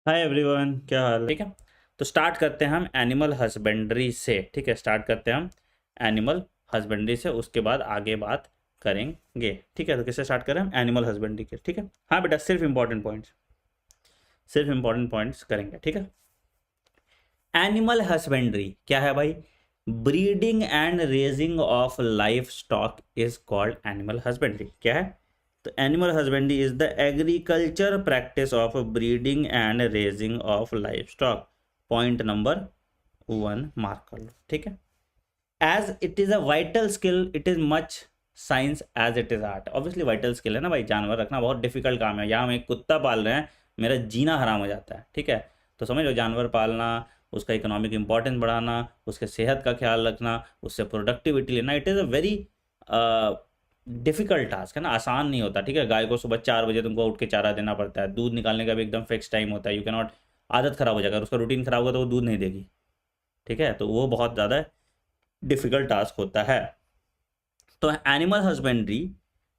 Hi everyone, क्या हाल? ठीक है। तो स्टार्ट करते हैं हम एनिमल हस्बेंड्री से। ठीक है, स्टार्ट करते हैं हम एनिमल हस्बेंड्री से, उसके बाद आगे बात करेंगे। ठीक है, तो किससे स्टार्ट करें हम? एनिमल हस्बेंड्री के। ठीक है, हाँ बेटा, सिर्फ इंपॉर्टेंट पॉइंट्स करेंगे। ठीक है। एनिमल हस्बेंड्री क्या है भाई? Breeding and raising of livestock is called animal husbandry. क्या है? तो animal husbandry is the agriculture practice of breeding and raising of livestock. Point number 1 mark कर लो। ठीक है। As it is a vital skill, it is much science as it is art. Obviously vital skill है ना भाई, जानवर रखना बहुत डिफिकल्ट काम है। यहाँ हम एक कुत्ता पाल रहे हैं, मेरा जीना हराम हो जाता है। ठीक है। तो समझ लो, जानवर पालना, उसका इकोनॉमिक इंपॉर्टेंस बढ़ाना, उसके सेहत का ख्याल रखना, उससे प्रोडक्टिविटी लेना, it is a very difficult task है ना, आसान नहीं होता। ठीक है। गाय को सुबह 4 बजे तुमको उठ के चारा देना पड़ता है, दूध निकालने का भी एकदम फिक्स टाइम होता है। यू कैन नॉट, आदत खराब हो जाएगा, उसका रूटीन खराब होगा तो वो दूध नहीं देगी। ठीक है, तो वो बहुत ज़्यादा डिफिकल्ट टास्क होता है। तो animal husbandry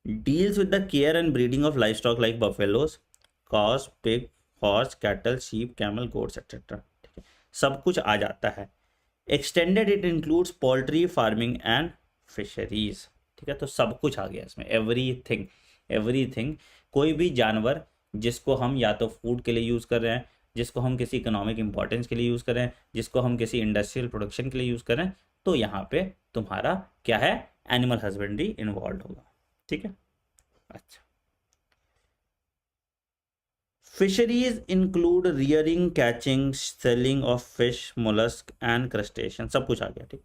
deals with the care and breeding of life stock like buffaloes, cause, pig, horse, cattle, sheep, camel, goats etcetera. ठीक है, सब कुछ आ जाता है। Extended it includes poultry farming and fisheries. ठीक है, तो सब कुछ आ गया इसमें, एवरीथिंग। एवरीथिंग, कोई भी जानवर जिसको हम या तो फूड के लिए यूज़ कर रहे हैं, जिसको हम किसी इकोनॉमिक इंपॉर्टेंस के लिए यूज़ कर रहे हैं, जिसको हम किसी इंडस्ट्रियल प्रोडक्शन के लिए यूज़ कर रहे हैं, तो यहाँ पे तुम्हारा क्या है? एनिमल हस्बेंड्री इन्वॉल्व होगा। ठीक है। अच्छा, fisheries include rearing, catching, selling of fish, mollusc and crustacean. सब कुछ आ गया। ठीक,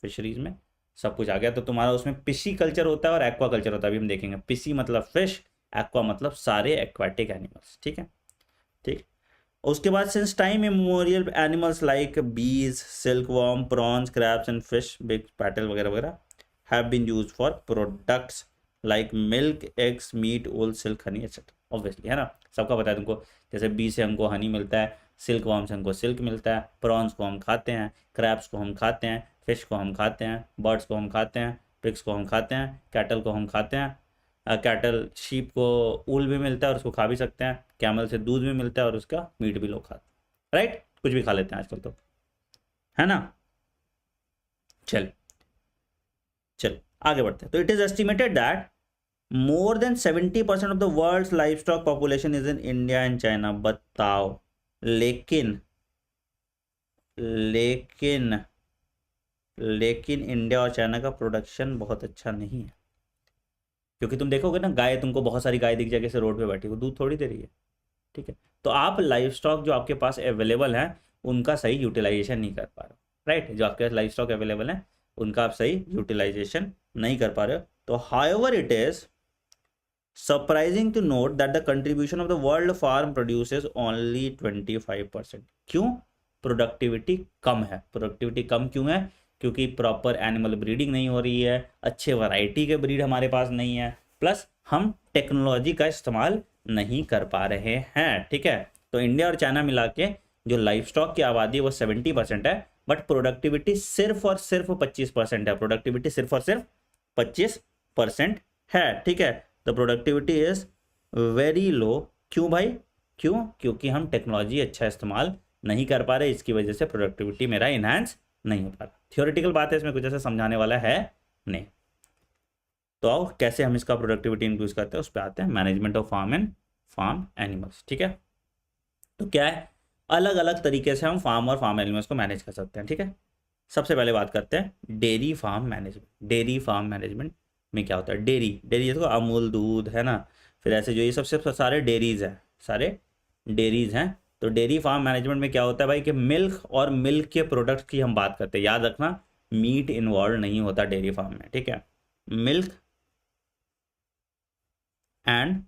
फिशरीज में सब कुछ आ गया। तो तुम्हारा उसमें पिशी कल्चर होता है और एक्वा कल्चर होता है। अभी हम देखेंगे। पिशी मतलब फिश, एक्वा मतलब सारे एक्वाटिक एनिमल्स। ठीक है। ठीक। उसके बाद since time immemorial animals like bees, silkworm, prawns, crabs and fish, big cattle वगैरह वगैरह have been used for products like milk, eggs, meat, wool, silk, honey etcetera. Obviously है ना, सबका पता है तुमको। जैसे बी से हमको हनी मिलता है, सिल्क वॉर्म से हमको सिल्क मिलता है, प्रॉन्स को हम खाते हैं, क्रैब्स को हम खाते हैं, फिश को हम खाते हैं, बर्ड्स को हम खाते हैं, पिग्स को हम खाते हैं, कैटल को हम खाते हैं। कैटल, शीप को ऊल भी मिलता है और उसको खा भी सकते हैं, कैमल से दूध भी मिलता है और उसका मीट भी लोग खाते हैं। राइट, कुछ भी खा लेते हैं आजकल तो, है ना। चल चल आगे बढ़ते हैं। तो it is estimated that more than 70% of the world life stock population is in India and China. बताओ। लेकिन लेकिन लेकिन इंडिया और चाइना का प्रोडक्शन बहुत अच्छा नहीं है। क्योंकि तुम देखोगे ना, गाय, तुमको बहुत सारी गाय दिख जाएगी रोड पे बैठी, वो दूध थोड़ी दे रही है। ठीक है। तो आप लाइफ स्टॉक जो आपके पास अवेलेबल है, उनका सही यूटिलाइजेशन नहीं कर पा रहे हो। राइट, जो आपके पास लाइफ स्टॉक अवेलेबल है, उनका आप सही यूटिलाइजेशन नहीं कर पा रहे हो। तो however it is surprising to note that the contribution of the world farm produces only 25%। क्यों? प्रोडक्टिविटी कम है। प्रोडक्टिविटी कम क्यों है? क्योंकि प्रॉपर एनिमल ब्रीडिंग नहीं हो रही है, अच्छे वैरायटी के ब्रीड हमारे पास नहीं है, प्लस हम टेक्नोलॉजी का इस्तेमाल नहीं कर पा रहे हैं। ठीक है। तो इंडिया और चाइना मिला के जो लाइफ स्टॉक की आबादी है वो 70% है, बट प्रोडक्टिविटी सिर्फ और सिर्फ 25% है। प्रोडक्टिविटी सिर्फ और सिर्फ 25% है। ठीक है। The productivity is very low. क्यों भाई? क्यों? क्योंकि हम टेक्नोलॉजी अच्छा इस्तेमाल नहीं कर पा रहे, इसकी वजह से प्रोडक्टिविटी मेरा इनहांस नहीं हो पा रहा। थियोरेटिकल बात है, इसमें कुछ ऐसा समझाने वाला है नहीं। तो आओ, कैसे हम इसका प्रोडक्टिविटी इंक्रीज करते हैं उस पर आते हैं। Management of farm and farm animals. ठीक है। तो क्या है, अलग अलग तरीके से हम फार्म और फार्म एनिमल्स को मैनेज कर सकते हैं। ठीक है। सबसे पहले बात करते हैं dairy farm management. Dairy farm management में क्या होता है? डेयरी, डेयरी तो अमूल दूध है ना, फिर ऐसे जो ये सबसे सारे डेयरीज हैं, सारे डेयरीज हैं। तो डेयरी फार्म मैनेजमेंट में क्या होता है भाई कि मिल्क और मिल्क के प्रोडक्ट्स की हम बात करते हैं। याद रखना, मीट इन्वॉल्व नहीं होता डेयरी फार्म में। ठीक है। मिल्क एंड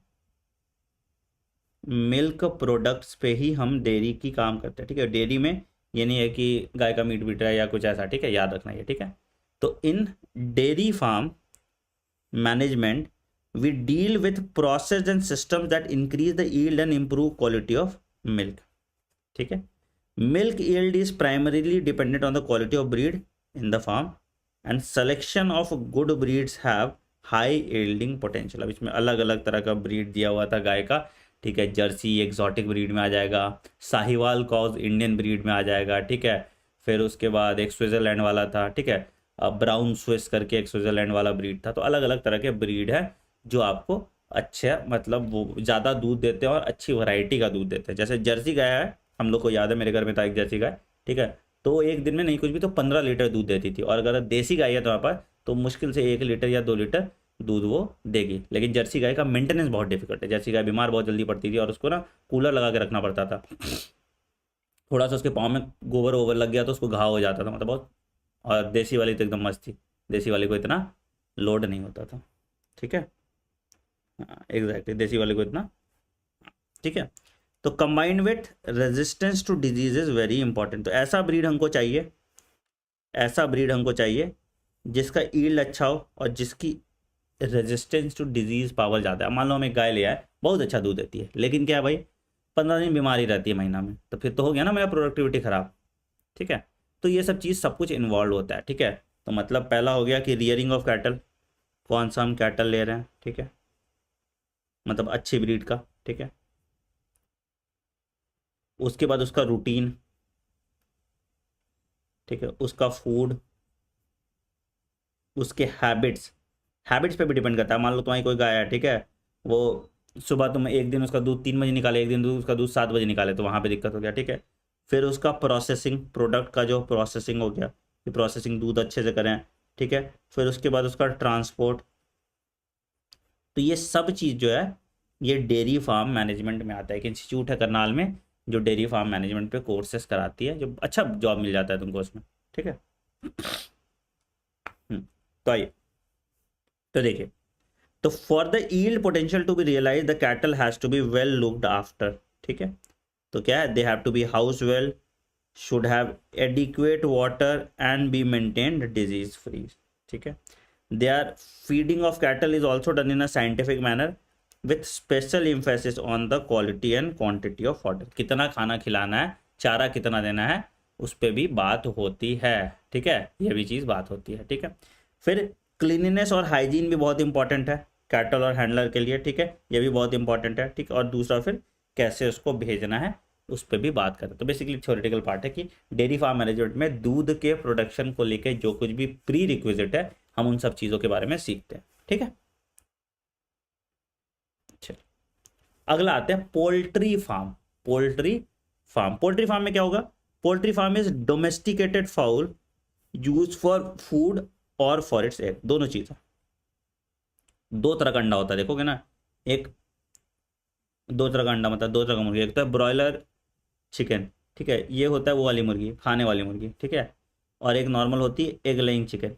मिल्क प्रोडक्ट्स पे ही हम डेयरी की काम करते हैं। ठीक है। डेयरी में ये नहीं है कि गाय का मीट बीट रहा है या कुछ ऐसा। ठीक है, याद रखना ये। ठीक है। तो in dairy farm management we deal with process and systems that increase the yield and improve quality of milk. ठीक है। Milk yield is primarily dependent on the quality of breed in the farm and selection of good breeds have high yielding potential. अब इसमें अलग अलग तरह का breed दिया हुआ था गाय का, ठीक है, जर्सी एक्जॉटिक ब्रीड में आ जाएगा, साहिवाल क्रॉस इंडियन ब्रीड में आ जाएगा, ठीक है। फिर उसके बाद एक स्विट्जरलैंड वाला था, ठीक है, ब्राउन स्विस करके एक स्विट्जरलैंड वाला ब्रीड था। तो अलग अलग तरह के ब्रीड है जो आपको अच्छे मतलब वो ज़्यादा दूध देते हैं और अच्छी वैरायटी का दूध देते हैं। जैसे जर्सी गाय है, हम लोग को याद है, मेरे घर में था एक जर्सी गाय, ठीक है, तो एक दिन में नहीं कुछ भी तो 15 लीटर दूध देती थी। और अगर देसी गाय है तुम्हारे पास तो मुश्किल से 1 लीटर या 2 लीटर दूध वो देगी। लेकिन जर्सी गाय का मेंटेनेंस बहुत डिफिकल्ट है। जर्सी गाय बीमार बहुत जल्दी पड़ती थी और उसको ना कूलर लगा के रखना पड़ता था। थोड़ा सा उसके पाँव में गोबर वोबर लग गया तो उसको घाव हो जाता था, मतलब बहुत। और देसी वाली तो एकदम मस्त थी, देसी वाली को इतना लोड नहीं होता था, ठीक है। हाँ एग्जैक्टली, देसी वाले को इतना, ठीक है। तो combined with resistance to disease is very important. तो ऐसा ब्रीड हमको चाहिए, ऐसा ब्रीड हमको चाहिए जिसका ईल्ड अच्छा हो और जिसकी रेजिस्टेंस टू डिजीज पावर ज़्यादा है। मान लो हमें गाय लिया है, बहुत अच्छा दूध देती है, लेकिन क्या है भाई, 15 दिन बीमारी रहती है महीना में, तो फिर तो हो गया ना मेरा प्रोडक्टिविटी खराब, ठीक है। तो ये सब चीज़ सब कुछ इन्वॉल्व होता है, ठीक है। तो मतलब पहला हो गया कि रियरिंग ऑफ कैटल, कौन सा हम कैटल ले रहे हैं, ठीक है, मतलब अच्छी ब्रीड का, ठीक है। उसके बाद उसका रूटीन, ठीक है, उसका फूड, उसके हैबिट्स, हैबिट्स पे भी डिपेंड करता है। मान लो तुम्हारी कोई गाय है, ठीक है, वो सुबह तुम एक दिन उसका दूध 3 बजे निकाले, एक दिन उसका दूध 7 बजे निकाले, तो वहाँ पे दिक्कत हो गया, ठीक है। फिर उसका प्रोसेसिंग, प्रोडक्ट का जो प्रोसेसिंग हो गया, कि प्रोसेसिंग दूध अच्छे से करें, ठीक है। फिर उसके बाद उसका ट्रांसपोर्ट। तो ये सब चीज़ जो है ये डेयरी फार्म मैनेजमेंट में आता है। एक इंस्टीट्यूट है करनाल में जो डेयरी फार्म मैनेजमेंट पे कोर्सेस कराती है, जो अच्छा जॉब मिल जाता है तुमको उसमें, ठीक है। तो आइए, तो देखिए, तो for the yield potential to be realise the cattle has to be well looked after, ठीक है। तो क्या है, they have to be house well, should have adequate water and be maintained disease free, ठीक है। They are feeding of cattle is also done in a scientific manner with special emphasis on the quality and quantity of water. कितना खाना खिलाना है, चारा कितना देना है, उस पर भी बात होती है, ठीक है, ये भी चीज़ बात होती है, ठीक है। फिर क्लीनिनेस और हाइजीन भी बहुत इंपॉर्टेंट है कैटल और हैंडलर के लिए, ठीक है, ये भी बहुत इंपॉर्टेंट है, ठीक। और दूसरा फिर कैसे उसको भेजना है उस पर भी बात करें। तो बेसिकली थ्योरेटिकल पार्ट है कि डेयरी फार्म मैनेजमेंट में दूध के प्रोडक्शन को लेकर जो कुछ भी प्री रिक्विजिट है हम उन सब चीज़ों के बारे में सीखते हैं, ठीक है। चलिए अगला आते हैं poultry farm. Poultry farm, poultry farm में क्या होगा, poultry farm is domesticated fowl use for food और फॉर इट्स एग। दोनों चीज़, दो तरह का अंडा होता है, देखोगे ना, एक दो तरह का अंडा मतलब दो तरह का मुर्गी, एक तो है ब्रॉयलर चिकन, ठीक है, ये होता है वो वाली मुर्गी, खाने वाली मुर्गी, ठीक है। और एक नॉर्मल होती है एग लेइंग चिकन।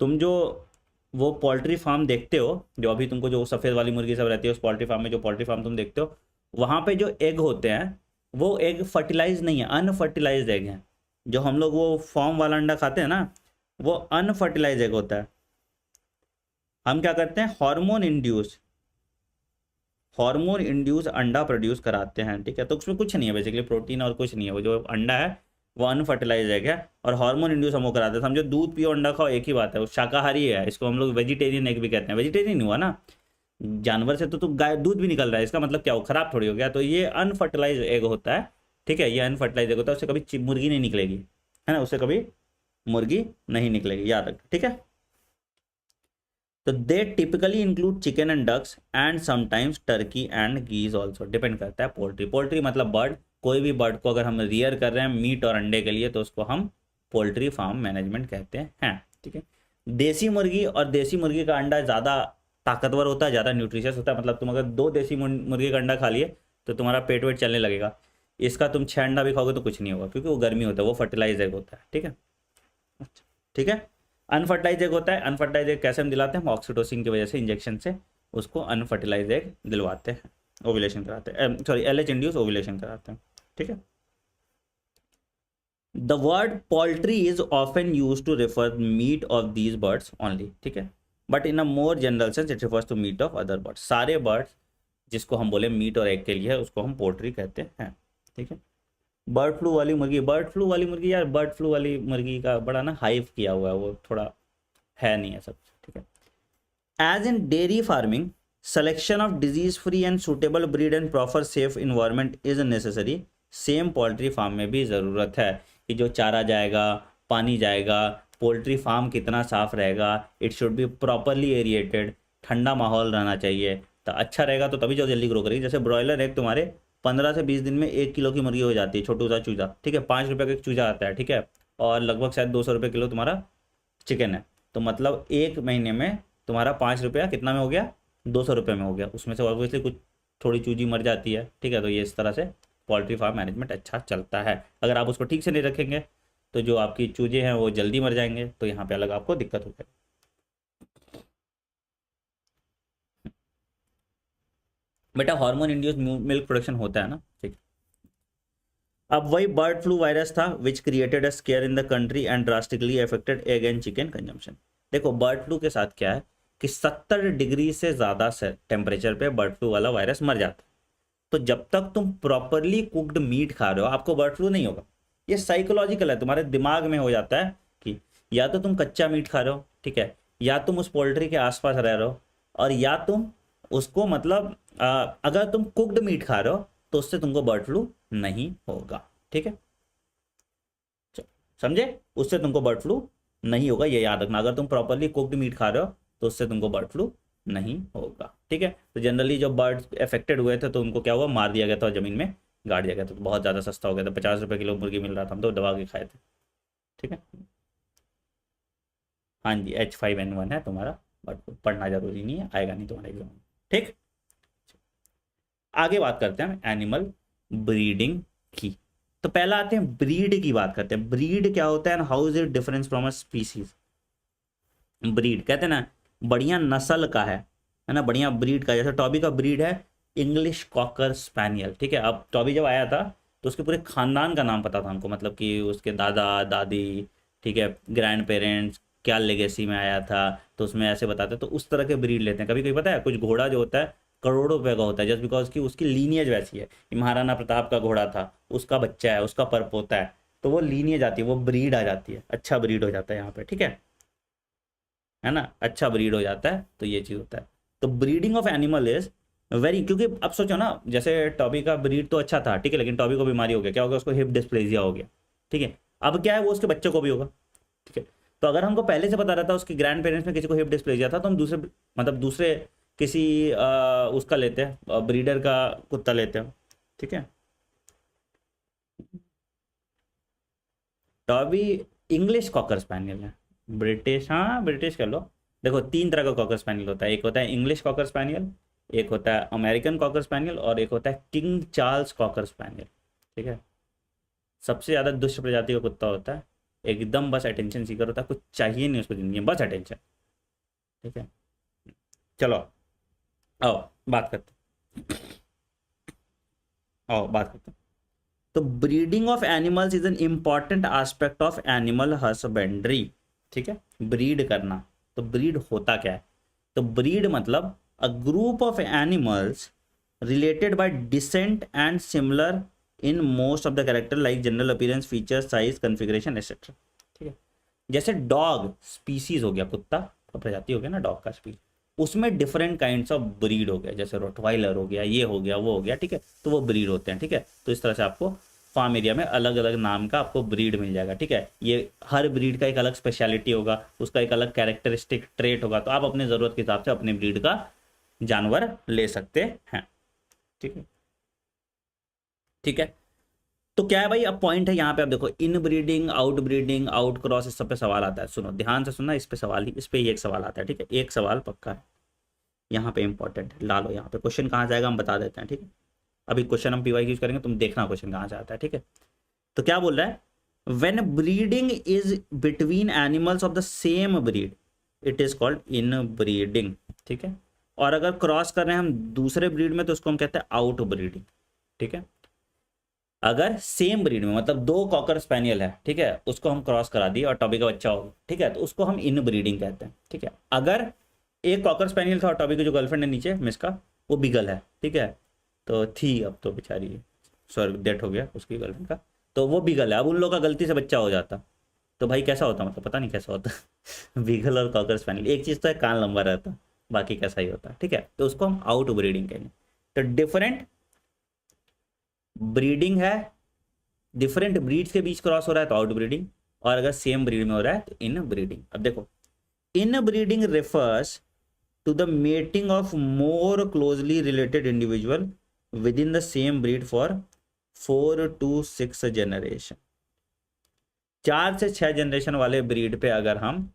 तुम जो वो पोल्ट्री फार्म देखते हो, जो अभी तुमको जो सफ़ेद वाली मुर्गी सब रहती है उस पोल्ट्री फार्म में, जो पोल्ट्री फार्म तुम देखते हो वहाँ पे जो एग होते हैं वो एग फर्टिलाइज नहीं है, अनफर्टिलाइज एग हैं। जो हम लोग वो फॉर्म वाला अंडा खाते हैं ना, वो अनफर्टिलाइज एग होता है। हम क्या करते हैं, हार्मोन इंड्यूस अंडा प्रोड्यूस कराते हैं, ठीक है। तो उसमें कुछ नहीं है बेसिकली, प्रोटीन और कुछ नहीं है, वो जो अंडा है वो अनफर्टिलाइज एग है और हार्मोन इंड्यूस हम वो कराते हैं। समझो दूध पियो अंडा खाओ, एक ही बात है, वो शाकाहारी है, इसको हम लोग वेजिटेरियन एग भी कहते हैं। वेजिटेरियन हुआ ना, जानवर से तो गाय दूध भी निकल रहा है, इसका मतलब क्या हो, खराब थोड़ी हो गया। तो ये अनफर्टिलाइज एग होता है, ठीक है, ये अनफर्टिलाइज एग होता है, उससे कभी मुर्गी नहीं निकलेगी, है ना, उससे कभी मुर्गी नहीं निकलेगी, याद रख, ठीक है। तो they typically include chicken and ducks and sometimes turkey and geese also. Depend करता है पोल्ट्री, पोल्ट्री मतलब बर्ड, कोई भी बर्ड को अगर हम रियर कर रहे हैं मीट और अंडे के लिए तो उसको हम पोल्ट्री फार्म मैनेजमेंट कहते हैं, ठीक है। देसी मुर्गी, और देसी मुर्गी का अंडा ज़्यादा ताकतवर होता है, ज़्यादा न्यूट्रिशियस होता है। मतलब तुम अगर 2 देसी मुर्गी का अंडा खा लिए तो तुम्हारा पेट वेट चलने लगेगा। इसका तुम 6 अंडा भी खाओगे तो कुछ नहीं होगा, क्योंकि वो गर्मी होता है, वो फर्टिलाइज एग होता है, ठीक है, ठीक है। अनफर्टिलाइज एग होता है, अनफर्टिलाइज एग कैसे हम दिलाते हैं, हम ऑक्सीटोसिन की वजह से इंजेक्शन से उसको अनफर्टिलाइज एग दिलवाते हैं, ओव्यूलेशन कराते हैं, सॉरी एलएच इंड्यूस ओव्यूलेशन कराते हैं, ठीक है। The word poultry is often use to refer meat of these birds only, ठीक है, but in a more general sense it refers to meat of other birds. सारे birds जिसको हम बोले मीट और एग के लिए उसको हम पोल्ट्री कहते हैं, ठीक है। बर्ड फ्लू वाली मुर्गी, बर्ड फ्लू वाली मुर्गी यार, बर्ड फ्लू वाली मुर्गी का बड़ा ना हाइप किया हुआ है, वो थोड़ा है नहीं है सब, ठीक है। As in dairy farming selection of disease free and suitable breed and proper safe environment is necessary. Same poultry farm में भी ज़रूरत है कि जो चारा जाएगा, पानी जाएगा, पोल्ट्री फार्म कितना साफ रहेगा, it should be properly aerated, ठंडा माहौल रहना चाहिए, तो अच्छा रहेगा तो तभी जो जल्दी ग्रो करेगी। जैसे ब्रॉयलर एग तुम्हारे 15 से 20 दिन में 1 किलो की मुर्गी हो जाती है, छोटू सा चूजा, ठीक है, 5 रुपये का एक चूजा आता है, ठीक है, और लगभग शायद 200 रुपये किलो तुम्हारा चिकन है, तो मतलब 1 महीने में तुम्हारा 5 रुपया कितना में हो गया, 200 रुपये में हो गया। उसमें से ऑब्वियसली कुछ थोड़ी चूजी मर जाती है, ठीक है, तो ये इस तरह से पोल्ट्री फार्म मैनेजमेंट अच्छा चलता है। अगर आप उसको ठीक से नहीं रखेंगे तो जो आपकी चूजे हैं वो जल्दी मर जाएंगे, तो यहाँ पे अलग आपको दिक्कत हो जाएगी। बेटा हार्मोन इंड्यूस मिल्क प्रोडक्शन होता है ना, ठीक। अब वही बर्ड फ्लू वायरस था which created a square in the country and drastically affected egg and chicken consumption. देखो बर्ड फ्लू के साथ क्या है कि 70 डिग्री से ज़्यादा से टेम्परेचर पे बर्ड फ्लू वाला वायरस मर जाता है। तो जब तक तुम प्रॉपरली कुक्ड मीट खा रहे हो आपको बर्ड फ्लू नहीं होगा। ये साइकोलॉजिकल है, तुम्हारे दिमाग में हो जाता है कि या तो तुम कच्चा मीट खा रहे हो, ठीक है, या तुम उस पोल्ट्री के आसपास रह रहे हो, और या तुम उसको मतलब अगर तुम कुक्ड मीट खा रहे हो तो उससे तुमको बर्ड फ्लू नहीं होगा, ठीक है, समझे, उससे तुमको बर्ड फ्लू नहीं होगा, ये याद रखना। अगर तुम प्रॉपरली कुक्ड मीट खा रहे हो तो उससे तुमको बर्ड फ्लू नहीं होगा, ठीक है। तो जनरली जो बर्ड्स अफेक्टेड हुए थे तो उनको क्या हुआ, मार दिया गया था, जमीन में गाड़ दिया गया था, तो बहुत ज़्यादा सस्ता हो गया था, 50 रुपये किलो मुर्गी मिल रहा था, हम तो दबा के खाए थे, ठीक है। हाँ जी, H5N1 है तुम्हारा, बट पढ़ना जरूरी नहीं है, आएगा नहीं तुम्हारे एग्जाम में, ठीक। आगे बात करते हैं एनिमल ब्रीडिंग की। तो पहला आते हैं ब्रीड की बात करते हैं। ब्रीड क्या होता है, how is it difference from a species. Breed कहते हैं ना बढ़िया नस्ल का है ना, बढ़िया ब्रीड का। जैसे टॉबी का ब्रीड है इंग्लिश कॉकर स्पैनियल, ठीक है। अब टॉबी जब आया था तो उसके पूरे खानदान का नाम पता था हमको, मतलब कि उसके दादा दादी, ठीक है, ग्रैंड पेरेंट्स, क्या लेगेसी में आया था, तो उसमें ऐसे बताते, तो उस तरह के ब्रीड लेते हैं। कभी कभी पता है कुछ घोड़ा जो होता है करोड़ों रुपए का होता है, जस्ट बिकॉज की उसकी लीनियज वैसी है। महाराणा प्रताप का घोड़ा था, उसका बच्चा है, उसका परपोता है, तो वो लीनियज आती है, वो ब्रीड आ जाती है, अच्छा ब्रीड हो जाता है यहाँ पे, ठीक है ना, अच्छा ब्रीड हो जाता है, तो ये चीज़ होता है। तो breeding of animal is very, क्योंकि अब सोचो ना, जैसे टॉबी का ब्रीड तो अच्छा था, ठीक है, लेकिन टॉबी को बीमारी हो गया, क्या हो गया, उसको हिप डिस्प्लेजिया हो गया, ठीक है। अब क्या है, वो उसके बच्चे को भी होगा, ठीक है। तो अगर हमको पहले से पता रहता उसके ग्रैंड पेरेंट्स में किसी को हिप डिस्प्लेजिया था तो हम दूसरे मतलब दूसरे किसी उसका लेते हैं, ब्रीडर का कुत्ता लेते हैं, ठीक है। टॉबी इंग्लिश कॉकर स्पैनियल है, ब्रिटिश, हाँ ब्रिटिश कर लो। देखो 3 तरह का कॉकर स्पैनियल होता है, एक होता है इंग्लिश कॉकर स्पैनियल, एक होता है अमेरिकन कॉकर स्पैनियल, और एक होता है किंग चार्ल्स कॉकर स्पैनियल, ठीक है। सबसे ज़्यादा दुष्ट प्रजाति का कुत्ता होता है, एकदम बस अटेंशन सीकर होता है, कुछ चाहिए नहीं उसको जिंदगी में, बस अटेंशन, ठीक है। चलो आओ बात करते आओ बात करते। तो breeding of animals is an important aspect of animal husbandry, ठीक है। ब्रीड करना, तो ब्रीड होता क्या है, तो ब्रीड मतलब a group of animals related by decent and similar in most of the character like general appearance, feature, size, configuration etcetera, ठीक है। जैसे डॉग स्पीसीज हो गया, कुत्ता का प्रजाति हो गया ना डॉग का स्पीसीज, उसमें डिफरेंट काइंड्स ऑफ ब्रीड हो गया, जैसे रोटवाइलर हो गया, ये हो गया, वो हो गया, ठीक है, तो वो ब्रीड होते हैं, ठीक है। तो इस तरह से आपको फार्म एरिया में अलग अलग नाम का आपको ब्रीड मिल जाएगा, ठीक है। ये हर ब्रीड का एक अलग स्पेशलिटी होगा, उसका एक अलग कैरेक्टरिस्टिक ट्रेट होगा, तो आप अपने ज़रूरत के हिसाब से अपने ब्रीड का जानवर ले सकते हैं, ठीक है, ठीक है। तो क्या है भाई, अब पॉइंट है यहाँ पे, अब देखो इन breeding, out breeding, out cross, इस सब पे सवाल आता है। सुनो ध्यान से सुनना, इस पे सवाल ही, इस पे ही एक सवाल आता है, ठीक है, एक सवाल पक्का है यहाँ पे, इंपॉर्टेंट है, ला लो यहाँ पे। क्वेश्चन कहाँ जाएगा हम बता देते हैं, ठीक है। अभी क्वेश्चन हम पीवाई यूज करेंगे, तुम देखना क्वेश्चन कहाँ से आता है, ठीक है। तो क्या बोल रहा है, when breeding is between animals of the same breed it is called in breeding, ठीक है। और अगर क्रॉस कर रहे हैं हम दूसरे ब्रीड में तो उसको हम कहते हैं आउट ब्रीडिंग, ठीक है। अगर सेम ब्रीड में मतलब 2 कॉकर स्पैनियल है, ठीक है, उसको हम क्रॉस करा दिए और टॉबी का बच्चा हो, ठीक है, तो उसको हम इन ब्रीडिंग कहते हैं, ठीक है। अगर एक कॉकर स्पैनियल था और टॉबी की जो गर्लफ्रेंड है नीचे मिस का, वो बिगल है, ठीक है, तो थी, अब तो बेचारी सॉरी डेथ हो गया उसकी गर्लफ्रेंड का, तो वो बिगल है, अब उन लोगों का गलती से बच्चा हो जाता तो भाई कैसा होता, मतलब पता नहीं कैसा होता बीगल और कॉकर स्पैनियल, एक चीज़ तो है कान लंबा रहता, बाकी का सही होता है, ठीक है। तो उसको हम आउट ब्रीडिंग कहेंगे। तो डिफरेंट ब्रीडिंग है, डिफरेंट ब्रीड्स के बीच क्रॉस हो रहा है तो आउट ब्रीडिंग, और अगर सेम ब्रीड में हो रहा है तो इन ब्रीडिंग। अब देखो, inbreeding refers to the mating of more closely related individual within the same breed for 4 to 6 generation. 4 से 6 जनरेशन वाले ब्रीड पे अगर हम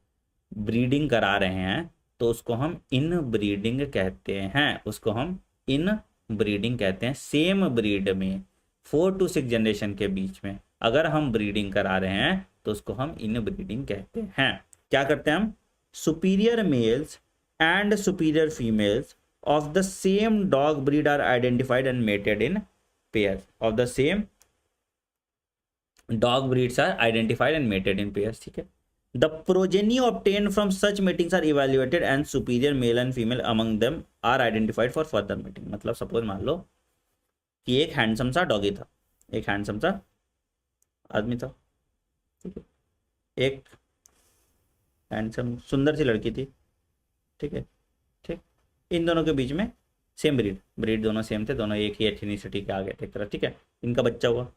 ब्रीडिंग करा रहे हैं तो उसको हम इन ब्रीडिंग कहते हैं, उसको हम इन ब्रीडिंग कहते हैं। सेम ब्रीड में 4 to 6 जनरेशन के बीच में अगर हम ब्रीडिंग करा रहे हैं तो उसको हम इन ब्रीडिंग कहते हैं। क्या करते हैं हम? Superior males and superior females of the same dog breed are identified and mated in pairs. Of the same dog breeds are identified and mated in pairs, ठीक है। The progeny obtained from such matings are evaluated and superior male and female among them are identified for further mating। मतलब suppose मान लो कि एक handsome सा doggy था, एक handsome सा आदमी था, ठीक है, एक हैंडसम सुंदर सी लड़की थी, ठीक है, ठीक। इन दोनों के बीच में सेम ब्रीड दोनों सेम थे, दोनों एक ही एथनिसिटी के आ गए थे एक तरह, ठीक है। इनका बच्चा हुआ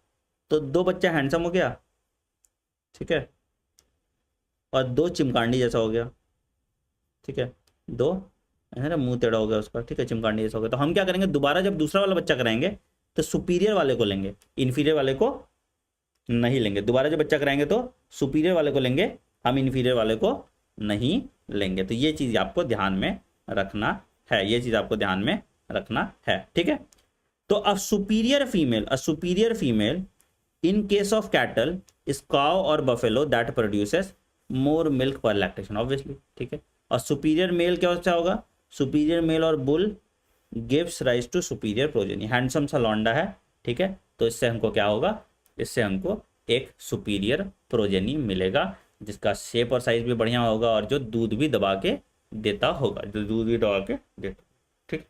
तो 2 बच्चा हैंडसम हो गया, ठीक है, और 2 चिमकांडी जैसा हो गया, ठीक है, 2 है ना मुंह टेढ़ा हो गया उसका, ठीक है, चिमकांडी जैसा हो गया। तो हम क्या करेंगे, दोबारा जब दूसरा वाला बच्चा कराएंगे तो सुपीरियर वाले को लेंगे, इन्फीरियर वाले को नहीं लेंगे। दोबारा जब बच्चा कराएंगे तो सुपीरियर वाले को लेंगे, हम इन्फीरियर वाले को नहीं लेंगे। तो ये चीज़ आपको ध्यान में रखना है, ये चीज़ आपको ध्यान में रखना है, ठीक है। तो a superior female in case of cattle is cow और buffalo that produces more milk per lactation, obviously, ठीक है। और सुपीरियर मेल क्या होगा, सुपीरियर मेल और bull gives rise to superior progeny. Handsome सा लौंडा है, ठीक है, तो इससे हमको क्या होगा, इससे हमको एक सुपीरियर प्रोजेनी मिलेगा जिसका शेप और साइज भी बढ़िया होगा और जो दूध भी दबा के देता होगा, जो दूध भी दबा के देता, ठीक,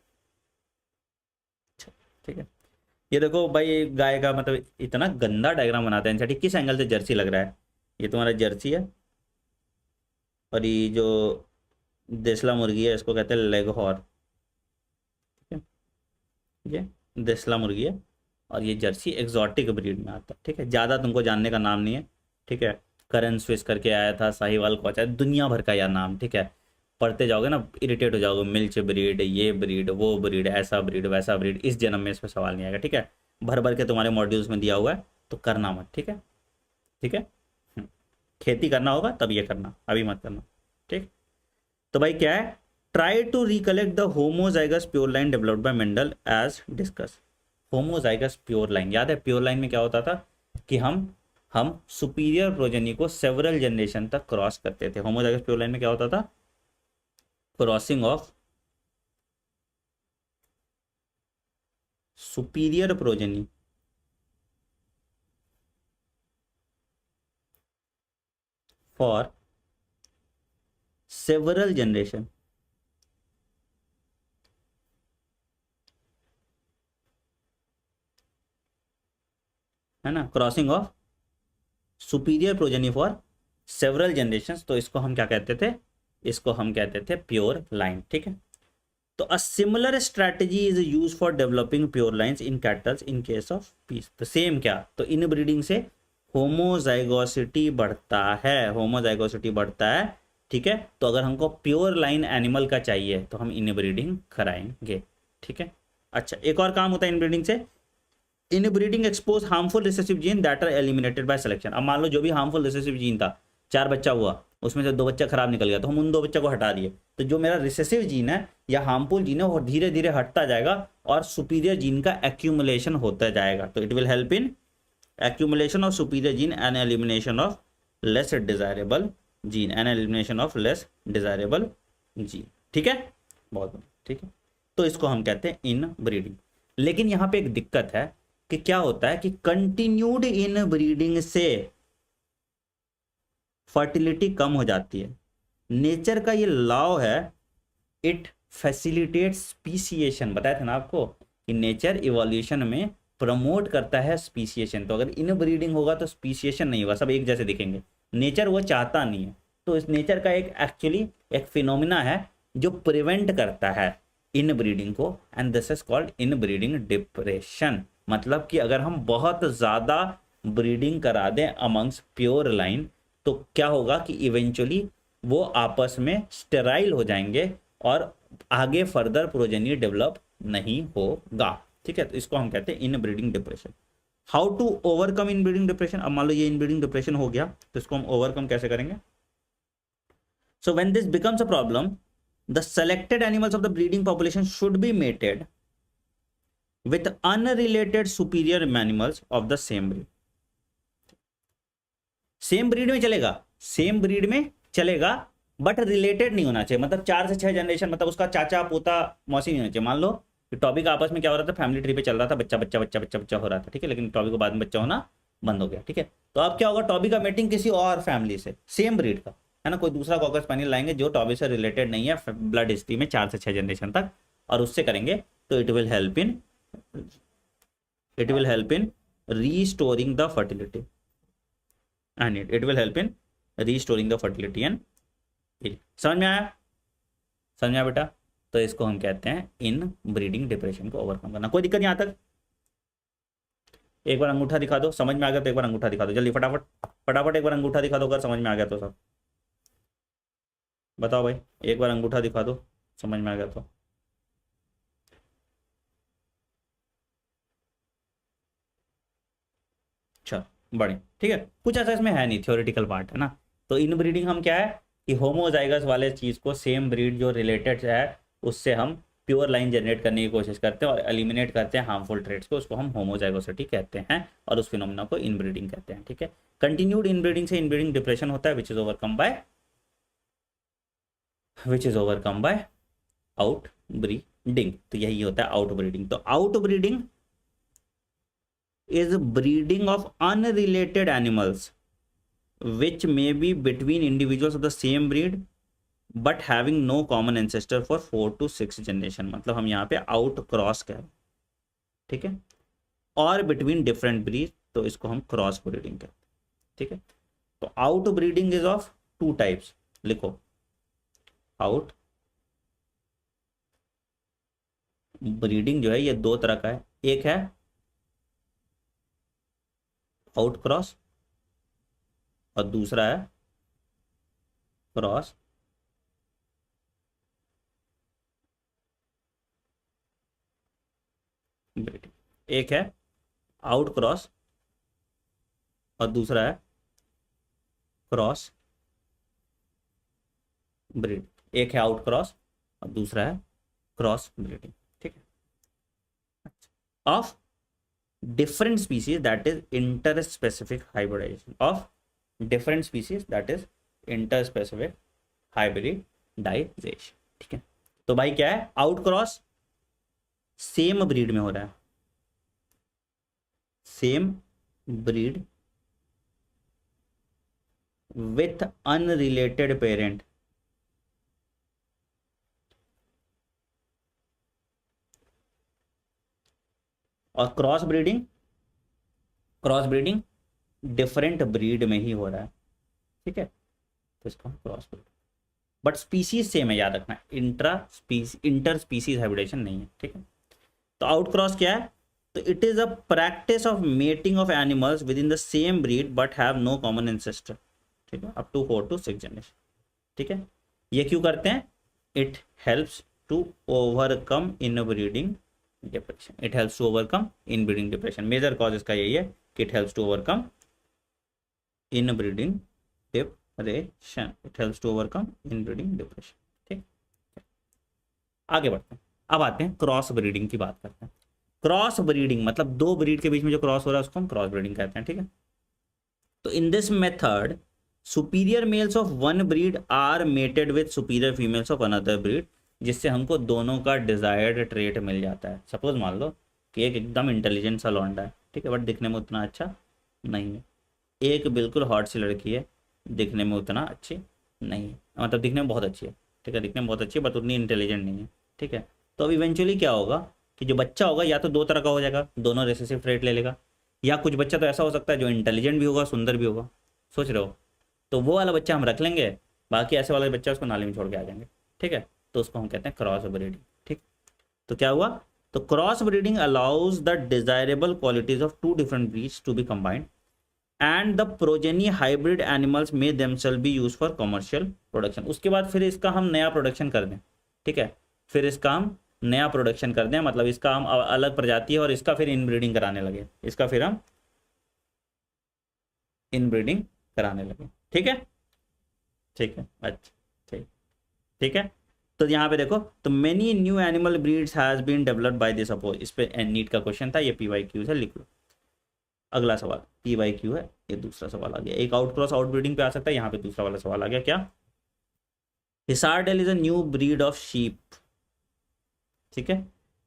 ठीक है। ये देखो भाई, गाय का मतलब इतना गंदा डायग्राम बनाते हैं, किस एंगल से जर्सी लग रहा है। ये तुम्हारा जर्सी है और ये जो देसला मुर्गी है इसको कहते हैं लेगहॉर, ठीक है, ये देसला मुर्गी है और ये जर्सी एक्सोटिक ब्रीड में आता है, ठीक है। ज़्यादा तुमको जानने का नाम नहीं है, ठीक है। करन स्विस करके आया था, साहिवाल कोचा, दुनिया भर का यार नाम, ठीक है। पढ़ते जाओगे ना इरिटेट हो जाओगे, मिल्च ब्रीड, ये ब्रीड, वो ब्रीड, ऐसा ब्रीड, वैसा ब्रीड, इस जन्म में इस पर सवाल नहीं आएगा, ठीक है। भर भर के तुम्हारे मॉड्यूल्स में दिया हुआ है तो करना मत, ठीक है, ठीक है। खेती करना होगा तब ये करना, अभी मत करना, ठीक। तो भाई क्या है, try to recollect the homozygous pure line developed by Mendel as discuss. Homozygous pure line, याद है प्योर लाइन में क्या होता था कि हम सुपीरियर प्रोजेनी को सेवरल जनरेशन तक क्रॉस करते थे। होमोजाइगस प्योर लाइन में क्या होता था, crossing of superior progeny for several generation, है ना, crossing of superior progeny for several generations. तो इसको हम क्या कहते थे, इसको हम कहते थे प्योर लाइन, ठीक है। तो a similar strategy is use for developing pure lines in kettles in case of peace. तो सेम क्या, तो इन ब्रीडिंग से होमोजाइगोसिटी बढ़ता है, होमोजाइगोसिटी बढ़ता है, ठीक है। तो अगर हमको प्योर लाइन एनिमल का चाहिए तो हम इन ब्रीडिंग कराएंगे, ठीक है। अच्छा, एक और काम होता है इन ब्रीडिंग से, inbreeding expose harmful recessive gene that are eliminated by selection. अब मान लो जो भी हार्मफुल रिसेसिव जीन था, 4 बच्चा हुआ, उसमें से 2 बच्चा खराब निकल गया, तो हम उन 2 बच्चा को हटा दिए, तो जो मेरा रिसेसिव जीन है या हार्मफुल जीन है वो धीरे धीरे हटता जाएगा और सुपीरियर जीन का एक्यूमुलेशन होता जाएगा। तो it will help in accumulation of superior gene and elimination of less desirable gene, and elimination of less desirable gene, ठीक है, बहुत बढ़िया, ठीक है। तो इसको हम कहते हैं इन ब्रीडिंग। लेकिन यहाँ पे एक दिक्कत है कि क्या होता है कि कंटिन्यूड इन ब्रीडिंग से फर्टिलिटी कम हो जाती है। नेचर का ये लॉ है, इट फैसिलिटेट्स स्पीसिएशन। बताया था ना आपको कि नेचर इवोल्यूशन में प्रमोट करता है स्पीसिएशन। तो अगर इन ब्रीडिंग होगा तो स्पीसिएशन नहीं होगा, सब एक जैसे दिखेंगे। नेचर वो चाहता नहीं है। तो इस नेचर का एक एक्चुअली एक फिनोमिना है जो प्रिवेंट करता है इन ब्रीडिंग को, and this is called in breeding depression. मतलब कि अगर हम बहुत ज़्यादा ब्रीडिंग करा दें अमंग्स प्योर लाइन तो क्या होगा कि इवेंचुअली वो आपस में स्टेराइल हो जाएंगे और आगे फर्दर प्रोजेनी डेवलप नहीं होगा। ठीक है, तो इसको हम कहते हैं inbreeding depression. How to overcome inbreeding depression? अब मान लो ये इन ब्रीडिंग डिप्रेशन हो गया तो इसको हम ओवरकम कैसे करेंगे? So when this becomes a problem, the selected animals of the breeding population should be mated with unrelated superior animals of the same breed. Same breed में चलेगा, सेम ब्रीड में चलेगा, बट रिलेटेड नहीं होना चाहिए। मतलब 4 से 6 जनरेशन, मतलब उसका चाचा पोता मौसी नहीं होना चाहिए। मान लो कि टॉबी का आपस में क्या हो रहा था, फैमिली ट्री पे चल रहा था, बच्चा बच्चा बच्चा बच्चा बच्चा हो रहा था, ठीक है, लेकिन टॉबी को बाद में बच्चा होना बंद हो गया। ठीक है, तो अब क्या होगा, टॉबी का मेटिंग किसी और फैमिली से, सेम ब्रीड का, है ना, कोई दूसरा कॉकर स्पैनियल लाएंगे जो टॉबी से रिलेटेड नहीं है ब्लड हिस्ट्री में 4 से 6 जनरेशन तक, और उससे करेंगे तो it will help in restoring the fertility and it will help in restoring the fertility and. समझ में आया? समझ में आया बेटा? तो इसको हम कहते हैं इन ब्रीडिंग डिप्रेशन को ओवरकम करना। कोई दिक्कत यहाँ तक? एक बार अंगूठा दिखा दो, समझ में आ गया तो एक बार अंगूठा दिखा दो जल्दी, फटाफट फटाफट एक बार अंगूठा दिखा दो अगर समझ में आ गया तो। सब बताओ भाई, एक बार अंगूठा दिखा दो समझ में आ गया तो। अच्छा, बढ़िया, ठीक है, कुछ ऐसा इसमें है नहीं, थ्योरेटिकल पार्ट है ना। तो इन ब्रीडिंग हम क्या है कि होमोजाइगस वाले चीज़ को, सेम ब्रीड जो रिलेटेड है उससे हम प्योर लाइन जनरेट करने की कोशिश करते हैं और एलिमिनेट करते हैं हार्मफुल ट्रेड्स को, उसको हम होमोजाइगोसिटी कहते हैं और उस फिनोमेना को इनब्रीडिंग कहते हैं। ठीक है, कंटिन्यूड इनब्रीडिंग से इनब्रीडिंग डिप्रेशन होता है which is overcome bye out breeding. तो यही होता है आउट ब्रीडिंग। तो out breeding is breeding of unrelated animals which may be between individuals of the same breed but having no common ancestor for 4 to 6 generation। मतलब हम यहाँ पे out cross कह रहे हैं, ठीक है, और बिटवीन डिफरेंट ब्रीड, तो इसको हम क्रॉस ब्रीडिंग कहते हैं। ठीक है, तो out breeding is of 2 types, लिखो, आउट ब्रीडिंग जो है ये 2 तरह का है। एक है आउट क्रॉस और दूसरा है क्रॉस ब्रीडिंग। एक है आउट क्रॉस और दूसरा है क्रॉस ब्रीड। एक है आउट क्रॉस और दूसरा है क्रॉस ब्रीडिंग। ठीक है, of different species, that is interspecific hybridization of different species, that is interspecific hybridization। ठीक है, तो भाई क्या है, आउट क्रॉस सेम ब्रीड में हो रहा है, same breed with unrelated parent, और क्रॉस ब्रीडिंग डिफरेंट ब्रीड में ही हो रहा है। ठीक है, तो इसको cross breed, but species same है, याद रखना, इंटर स्पीसीज हाइब्रिडेशन नहीं है। ठीक है, तो आउट क्रॉस क्या है, तो it is a practice of mating of animals within the same breed but have no common ancestor. ठीक है, अप टू 4 to 6 जनरेशन। ठीक है, ये क्यों करते हैं? It helps to overcome inbreeding depression. It helps to overcome inbreeding depression. Major cause इसका यही है कि it helps to overcome inbreeding depression. It helps to overcome inbreeding depression. ठीक, आगे बढ़ते हैं। अब आते हैं क्रॉस ब्रीडिंग की बात करते हैं। क्रॉस ब्रीडिंग मतलब 2 ब्रीड के बीच में जो क्रॉस हो रहा है उसको हम क्रॉस ब्रीडिंग कहते हैं। ठीक है, तो in this method superior males of one breed are mated with superior females of another breed, जिससे हमको दोनों का डिजायर्ड ट्रेट मिल जाता है। सपोज मान लो कि एक एकदम इंटेलिजेंट सा लौंडा है, ठीक है, बट दिखने में उतना अच्छा नहीं है। एक बिल्कुल हॉट सी लड़की है, दिखने में उतना अच्छी नहीं है, मतलब दिखने में बहुत अच्छी है, ठीक है, दिखने में बहुत अच्छी है बट उतनी इंटेलिजेंट नहीं है। ठीक है, तो अब इवेंचुअली क्या होगा कि जो बच्चा होगा या तो 2 तरह का हो जाएगा, दोनों रिसेसिव ट्रेट ले लेगा, या कुछ बच्चा तो ऐसा हो सकता है जो इंटेलिजेंट भी होगा, सुंदर भी होगा। सोच रहे हो, तो वो वाला बच्चा हम रख लेंगे, बाकी ऐसे वाला बच्चा उसको नाली में छोड़ के आ जाएंगे। ठीक है, तो उसको हम कहते हैं क्रॉस ब्रीडिंग। ठीक, तो क्या हुआ, तो cross breeding allows the desirable qualities of two different breeds to be combined and the progeny hybrid animals में themselves be use for commercial production. उसके बाद फिर इसका हम नया प्रोडक्शन कर दें, ठीक है, फिर इसका हम नया प्रोडक्शन कर दें, मतलब इसका हम अलग प्रजाति है और इसका फिर इनब्रीडिंग कराने लगे, इसका फिर हम इनब्रीडिंग कराने लगे। ठीक है, ठीक है, अच्छा, ठीक, ठीक है। तो यहाँ पे देखो, तो many new animal breeds has been developed by this approach, इस पे नीट का क्वेश्चन था, ये PYQ है, लिख लो। अगला सवाल PYQ है, ये दूसरा सवाल आ गया, एक आउट क्रॉस आउट ब्रीडिंग पे आ सकता है, यहाँ पे दूसरा वाला सवाल आ गया, क्या, Hisar is a new breed of sheep, ठीक है,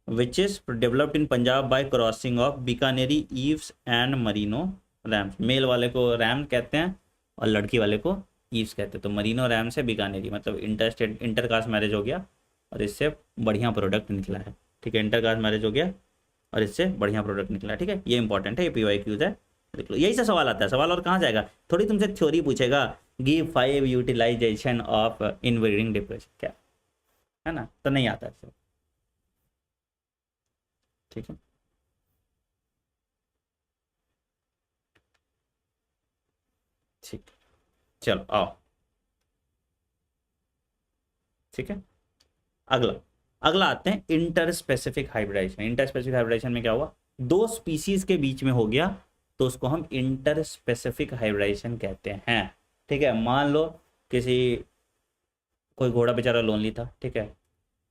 which is developed in Punjab by crossing of Bikaneri ewes and Merino rams. Male वाले को रैम कहते हैं और लड़की वाले को ईव्स कहते हैं। तो मरीनो रैम से बीकानेरी, मतलब इंटरकास्ट मैरिज हो गया और इससे बढ़िया प्रोडक्ट निकला है। ठीक है, इंटरकास्ट मैरिज हो गया और इससे बढ़िया प्रोडक्ट निकला है। ठीक है, ये इंपॉर्टेंट है, ये PYQ है, देख लो, यही से सवाल आता है। सवाल और कहाँ जाएगा, थोड़ी तुमसे थ्योरी पूछेगा, give 5 utilization of inbreeding depression, क्या है ना, तो नहीं आता है। ठीक है, ठीक, चलो आओ, ठीक है। अगला अगला आते हैं interspecific hybridization. Interspecific hybridization में क्या हुआ, दो स्पीसीज के बीच में हो गया, तो उसको हम इंटर स्पेसिफिक हाइब्रिडाइजेशन कहते हैं। ठीक है, मान लो किसी, कोई घोड़ा बेचारा लोनली था, ठीक है,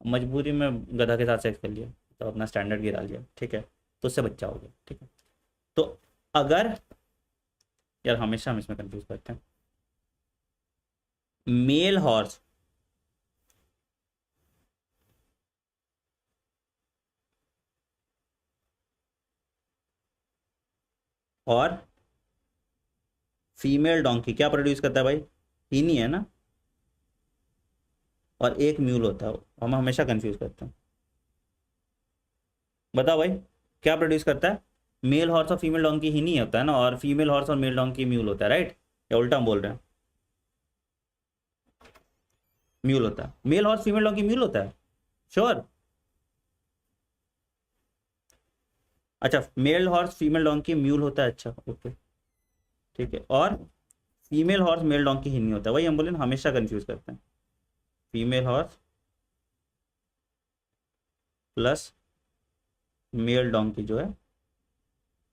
मजबूरी में गधा के साथ सेक्स कर लिया, तो अपना स्टैंडर्ड गिरा लिया, ठीक है, तो उससे बच्चा हो गया। ठीक है, तो अगर, यार हमेशा हम इसमें कंफ्यूज करते हैं, मेल हॉर्स और फीमेल डोंकी क्या प्रोड्यूस करता है भाई, ही नहीं है ना, और एक म्यूल होता है, हम हमेशा कंफ्यूज करते हैं। बताओ भाई, क्या प्रोड्यूस करता है, मेल हॉर्स और फीमेल डोंकी ही नहीं होता है ना, और फीमेल हॉर्स और मेल डोंकी म्यूल होता है, राइट, या उल्टा हम बोल रहे हैं, म्यूल होता है, male horse female donkey mule होता है, श्योर। अच्छा, male horse female donkey mule होता है, अच्छा ओके, ठीक है, और फीमेल हॉर्स मेल डोंकी ही नहीं होता, वही हम बोले ना, हमेशा कंफ्यूज करते हैं, female horse plus mail donkey जो है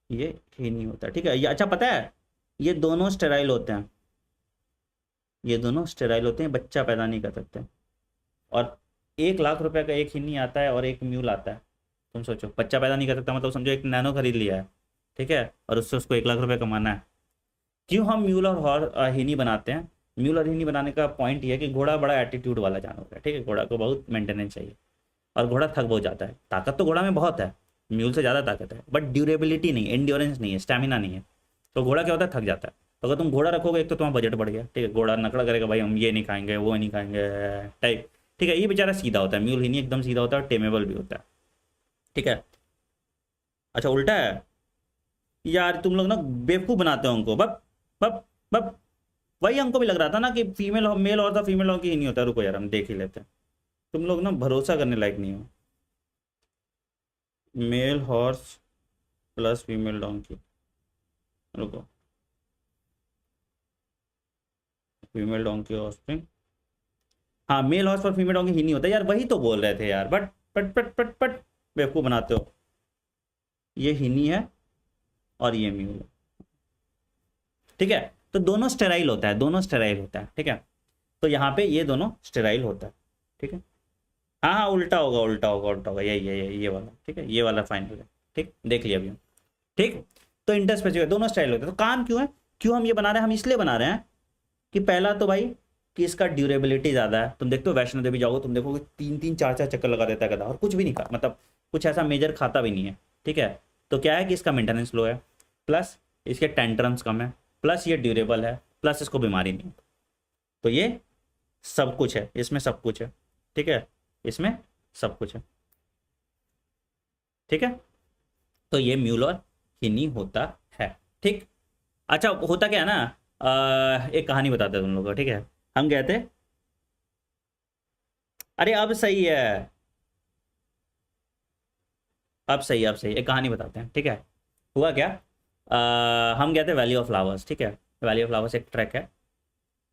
ये ही नहीं होता। ठीक है, ये अच्छा पता है, ये दोनों स्टेराइल होते हैं, ये दोनों स्टेराइल होते हैं, बच्चा पैदा नहीं कर सकते, और 1 लाख रुपए का एक हिन्नी आता है और एक म्यूल आता है। तुम सोचो, बच्चा पैदा नहीं कर सकता, मतलब समझो एक नैनो खरीद लिया है, ठीक है, और उससे उसको 1 लाख रुपए कमाना है। क्यों हम म्यूल और हिनी बनाते हैं, म्यूल और हिनी बनाने का पॉइंट ये है कि घोड़ा बड़ा एटीट्यूड वाला जानवर है, ठीक है, घोड़ा को बहुत मेंटेनेंस चाहिए, और घोड़ा थक बहुत जाता है, ताकत तो घोड़ा में बहुत है, म्यूल से ज़्यादा ताकत है, बट ड्यूरेबिलिटी नहीं, एंड्योरेंस नहीं है, स्टैमिना नहीं है, तो घोड़ा क्या होता है, थक जाता है। तो अगर तुम घोड़ा रखोगे, एक तो तुम्हारा बजट बढ़ गया, ठीक है, घोड़ा नखड़ा करेगा, भाई हम ये नहीं खाएंगे, वो नहीं खाएंगे टाइप, ठीक है, ये बेचारा सीधा होता है, म्यूल ही नहीं एकदम सीधा होता है और टेमेबल भी होता है। ठीक है, अच्छा उल्टा है, यार तुम लोग ना बेवकूफ़ बनाते हो उनको, बप बप बप, वही हमको भी लग रहा था ना कि फीमेल मेल और था, फीमेल की ही नहीं होता, रुको यार हम देख ही लेते हैं, तुम लोग ना भरोसा करने लायक नहीं हो। Male horse plus female donkey, रुको, फीमेल डोंकी ऑफस्प्रिंग, हाँ मेल हॉर्स पर फीमेल डोंकी ही नहीं होता, यार वही तो बोल रहे थे यार, बट पट पट पट पट बेवकूफ़ बनाते हो, ये हिनी है और ये म्यूल है। ठीक है, तो दोनों स्टेराइल होता है, दोनों स्टेराइल होता है, ठीक है, तो यहाँ पे ये दोनों स्टेराइल होता है। ठीक है, हाँ हाँ उल्टा होगा, उल्टा होगा, उल्टा होगा, यही ये वाला, ठीक है, ये वाला फाइनल है, ठीक, देख लिया अभी हम। ठीक, तो इंटरस्पेसिफिक दोनों स्टाइल होते हैं, तो काम क्यों है, क्यों हम ये बना रहे हैं, हम इसलिए बना रहे हैं कि पहला तो भाई कि इसका ड्यूरेबिलिटी ज़्यादा है। तुम देखते हो वैष्णो देवी जाओगे, तुम देखोगे 3-3 4-4 चक्कर लगा देता है गधा, और कुछ भी नहीं खा, मतलब कुछ ऐसा मेजर खाता भी नहीं है। ठीक है, तो क्या है कि इसका मेंटेनेंस लो है, प्लस इसके टेंट्रम्स कम है, प्लस ये ड्यूरेबल है, प्लस इसको बीमारी नहीं है, तो ये सब कुछ है, इसमें सब कुछ है। ठीक है, इसमें सब कुछ है। ठीक है, तो ये म्यूल और हिनी होता है। ठीक, अच्छा होता क्या है ना, एक कहानी बताते हैं तुम लोग को। ठीक है, हम गए थे अरे अब सही है, अब सही है, अब सही है। एक कहानी बताते हैं, ठीक है। हुआ क्या, हम गए थे वैली ऑफ फ्लावर्स, ठीक है। वैली ऑफ फ्लावर्स एक ट्रैक है,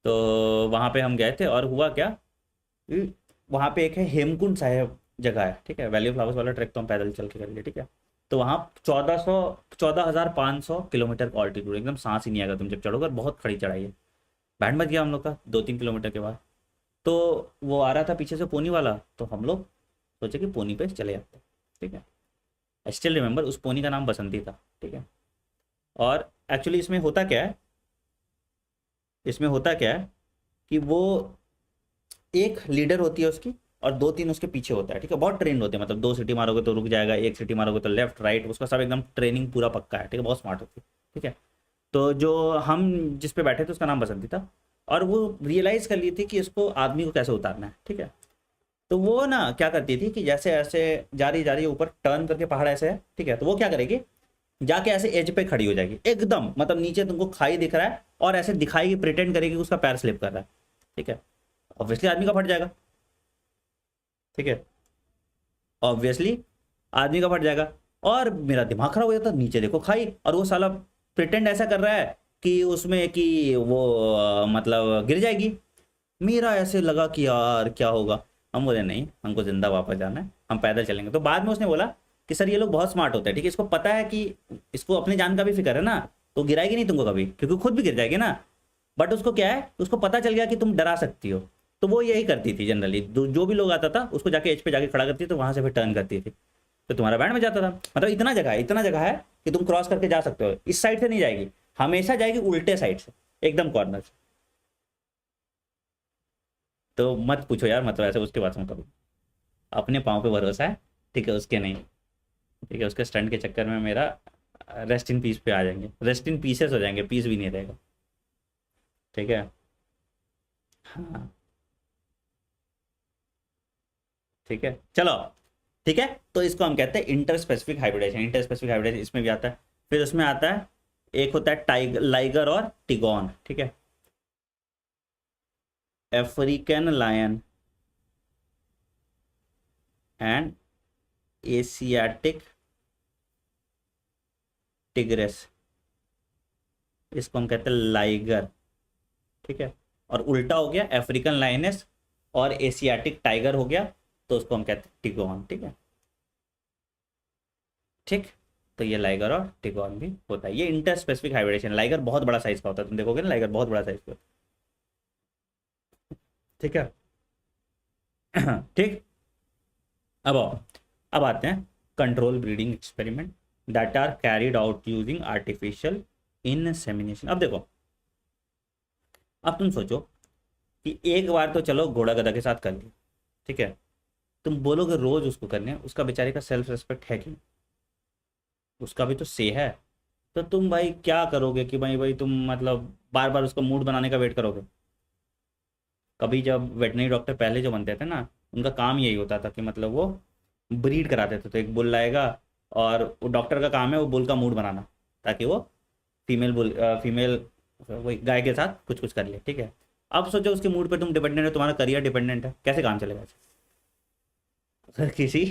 तो वहाँ पे हम गए थे। और हुआ क्या, वहाँ पे एक है हेमकुंड साहिब जगह है, ठीक है। वैली ऑफ फ्लावर्स वाला ट्रैक तो हम पैदल चल के कर लिए, ठीक है। तो वहाँ 14,500 किलोमीटर का ऑल्टीट्यूड, एकदम सांस ही नहीं आएगा तुम जब चढ़ोगे, और बहुत खड़ी चढ़ाई है। बैंड बज गया हम लोग का 2-3 किलोमीटर के बाद। तो वो आ रहा था पीछे से पोनी वाला, तो हम लोग सोचे कि पोनी पे चले जाते हैं, ठीक है। आई स्टिल रिमेंबर उस पोनी का नाम बसंती था, ठीक है। और एक्चुअली इसमें होता क्या है, इसमें होता क्या है कि वो एक लीडर होती है उसकी, और 2-3 उसके पीछे होता है, ठीक है। बहुत ट्रेंड होते हैं, मतलब 2 सीटी मारोगे तो रुक जाएगा, 1 सीटी मारोगे तो लेफ्ट राइट, उसका सब एकदम ट्रेनिंग पूरा पक्का है, ठीक है। बहुत स्मार्ट होती है, ठीक है। तो जो हम जिस पे बैठे थे उसका नाम बसंती था, और वो रियलाइज कर ली थी कि इसको आदमी को कैसे उतारना है, ठीक है। तो वो ना क्या करती थी कि जैसे ऐसे जा रही है ऊपर, टर्न करके पहाड़ ऐसे है, ठीक है। तो वो क्या करेगी, जाके ऐसे एज पे खड़ी हो जाएगी एकदम, मतलब नीचे तुमको खाई दिख रहा है, और ऐसे दिखाएगी, प्रिटेंड करेगी कि उसका पैर स्लिप कर रहा है, ठीक है। ऑब्वियसली आदमी का फट जाएगा, ठीक है। ऑब्वियसली आदमी का फट जाएगा। और मेरा दिमाग खराब हो जाता, नीचे देखो खाई, और वो साला प्रिटेंड ऐसा कर रहा है कि उसमें कि वो मतलब गिर जाएगी। मेरा ऐसे लगा कि यार क्या होगा। हम बोले नहीं, हमको जिंदा वापस जाना है, हम पैदल चलेंगे। तो बाद में उसने बोला कि सर ये लोग बहुत स्मार्ट होते हैं, ठीक है, इसको पता है कि इसको अपनी जान का भी फिक्र है ना, तो गिराएगी नहीं तुमको कभी, क्योंकि खुद भी गिर जाएगी ना। बट उसको क्या है, उसको पता चल गया कि तुम डरा सकती हो, तो वो यही करती थी जनरली। जो भी लोग आता था उसको जाके एज पे जाके खड़ा करती थी, तो वहां से फिर टर्न करती थी, तो तुम्हारा बैंड में जाता था। मतलब इतना जगह है, इतना जगह है कि तुम क्रॉस करके जा सकते हो। इस साइड से नहीं जाएगी, हमेशा जाएगी उल्टे साइड से, एकदम कॉर्नर से। तो मत पूछो यार, मतलब ऐसे उसके बाद में करूँ। अपने पाँव पे भरोसा है, ठीक है, उसके नहीं, ठीक है। उसके स्टंट के चक्कर में मेरा रेस्ट इन पीस पे आ जाएंगे, रेस्ट इन पीसेस हो जाएंगे, पीस भी नहीं रहेगा, ठीक है। हाँ, ठीक है, चलो, ठीक है। तो इसको हम कहते हैं interspecific hybridization. Interspecific hybridization इसमें भी आता है। फिर उसमें आता है, एक होता है टाइगर, लाइगर और टिगोन, ठीक है। African lion and Asiatic tigress, इसको हम कहते हैं लाइगर, ठीक है। और उल्टा हो गया अफ्रीकन लाइनेस और एशियाटिक टाइगर हो गया, तो उसको हम कहते हैं टिगोन, ठीक है, ठीक। तो ये लाइगर और टिगोन भी होता है। ये इंटर स्पेसिफिक हाइब्रिडेशन। लाइगर बहुत बड़ा साइज का होता है, तुम देखोगे ना, लाइगर बहुत बड़ा साइज का, ठीक है। ठीक। अब आओ, अब आते हैं control breeding experiment that are carried out using artificial insemination. अब देखो, अब तुम सोचो कि एक बार तो चलो घोड़ा गधा के साथ कर लिया, ठीक है। तुम बोलोगे रोज उसको करने, उसका बेचारे का सेल्फ रेस्पेक्ट है क्यों, उसका भी तो से है। तो तुम भाई क्या करोगे कि भाई भाई तुम मतलब बार बार उसका मूड बनाने का वेट करोगे। कभी जब वेटनरी डॉक्टर पहले जो बनते थे ना, उनका काम यही होता था कि मतलब वो ब्रीड कराते थे। तो एक बुल लाएगा, और वो डॉक्टर का काम है वो बुल का मूड बनाना, ताकि वो फीमेल बुल, फीमेल वही गाय के साथ कुछ कुछ कर ले, ठीक है। अब सोचो उसके मूड पे तुम डिपेंडेंट है, तुम्हारा करियर डिपेंडेंट है, कैसे काम चलेगा ऐसे? अगर किसी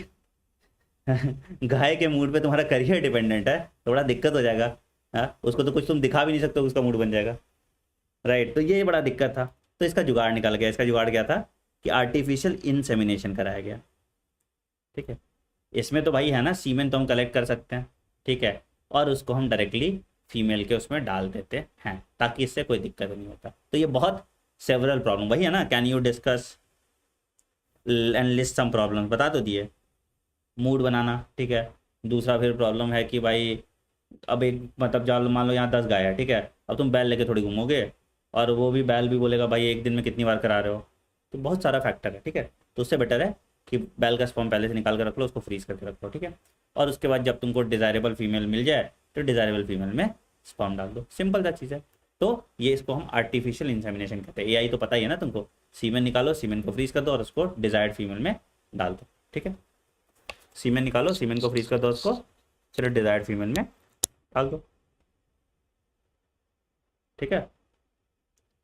गाय के मूड पे तुम्हारा करियर डिपेंडेंट है, थोड़ा दिक्कत हो जाएगा। हाँ, उसको तो कुछ तुम दिखा भी नहीं सकते, उसका मूड बन जाएगा, राइट। तो ये बड़ा दिक्कत था। तो इसका जुगाड़ निकल गया। इसका जुगाड़ क्या था कि आर्टिफिशियल इंसेमिनेशन कराया गया, ठीक है। इसमें तो भाई है ना, सीमेन तो हम कलेक्ट कर सकते हैं, ठीक है, और उसको हम डायरेक्टली फीमेल के उसमें डाल देते हैं, ताकि इससे कोई दिक्कत नहीं होता। तो ये बहुत सेवरल प्रॉब्लम, वही है ना, can you discuss and list some problem, बता तो दिए। मूड बनाना, ठीक है। दूसरा फिर प्रॉब्लम है कि भाई अब एक मतलब जाल मान लो यहाँ 10 गाय है, ठीक है। अब तुम बैल लेके थोड़ी घूमोगे, और वो भी बैल भी बोलेगा भाई एक दिन में कितनी बार करा रहे हो। तो बहुत सारा फैक्टर है, ठीक है। तो उससे बेटर है कि बैल का स्पर्म पहले से निकाल कर रख लो, उसको फ्रीज करके रख लो, ठीक है। और उसके बाद जब तुमको डिज़ायरेबल फीमेल मिल जाए, तो डिज़ायरेबल फीमेल में स्पर्म डाल दो, सिंपल सा चीज़ है। तो ये इसको हम आर्टिफिशियल इंसेमिनेशन कहते हैं। एआई तो पता ही है ना तुमको, सीमेन निकालो, सीमेन को फ्रीज कर दो, और उसको डिजायर्ड फीमेल में डाल दो, ठीक है। सीमेन निकालो, सीमेन को फ्रीज कर दो, उसको फिर डिजायर्ड फीमेल में डाल दो, ठीक है।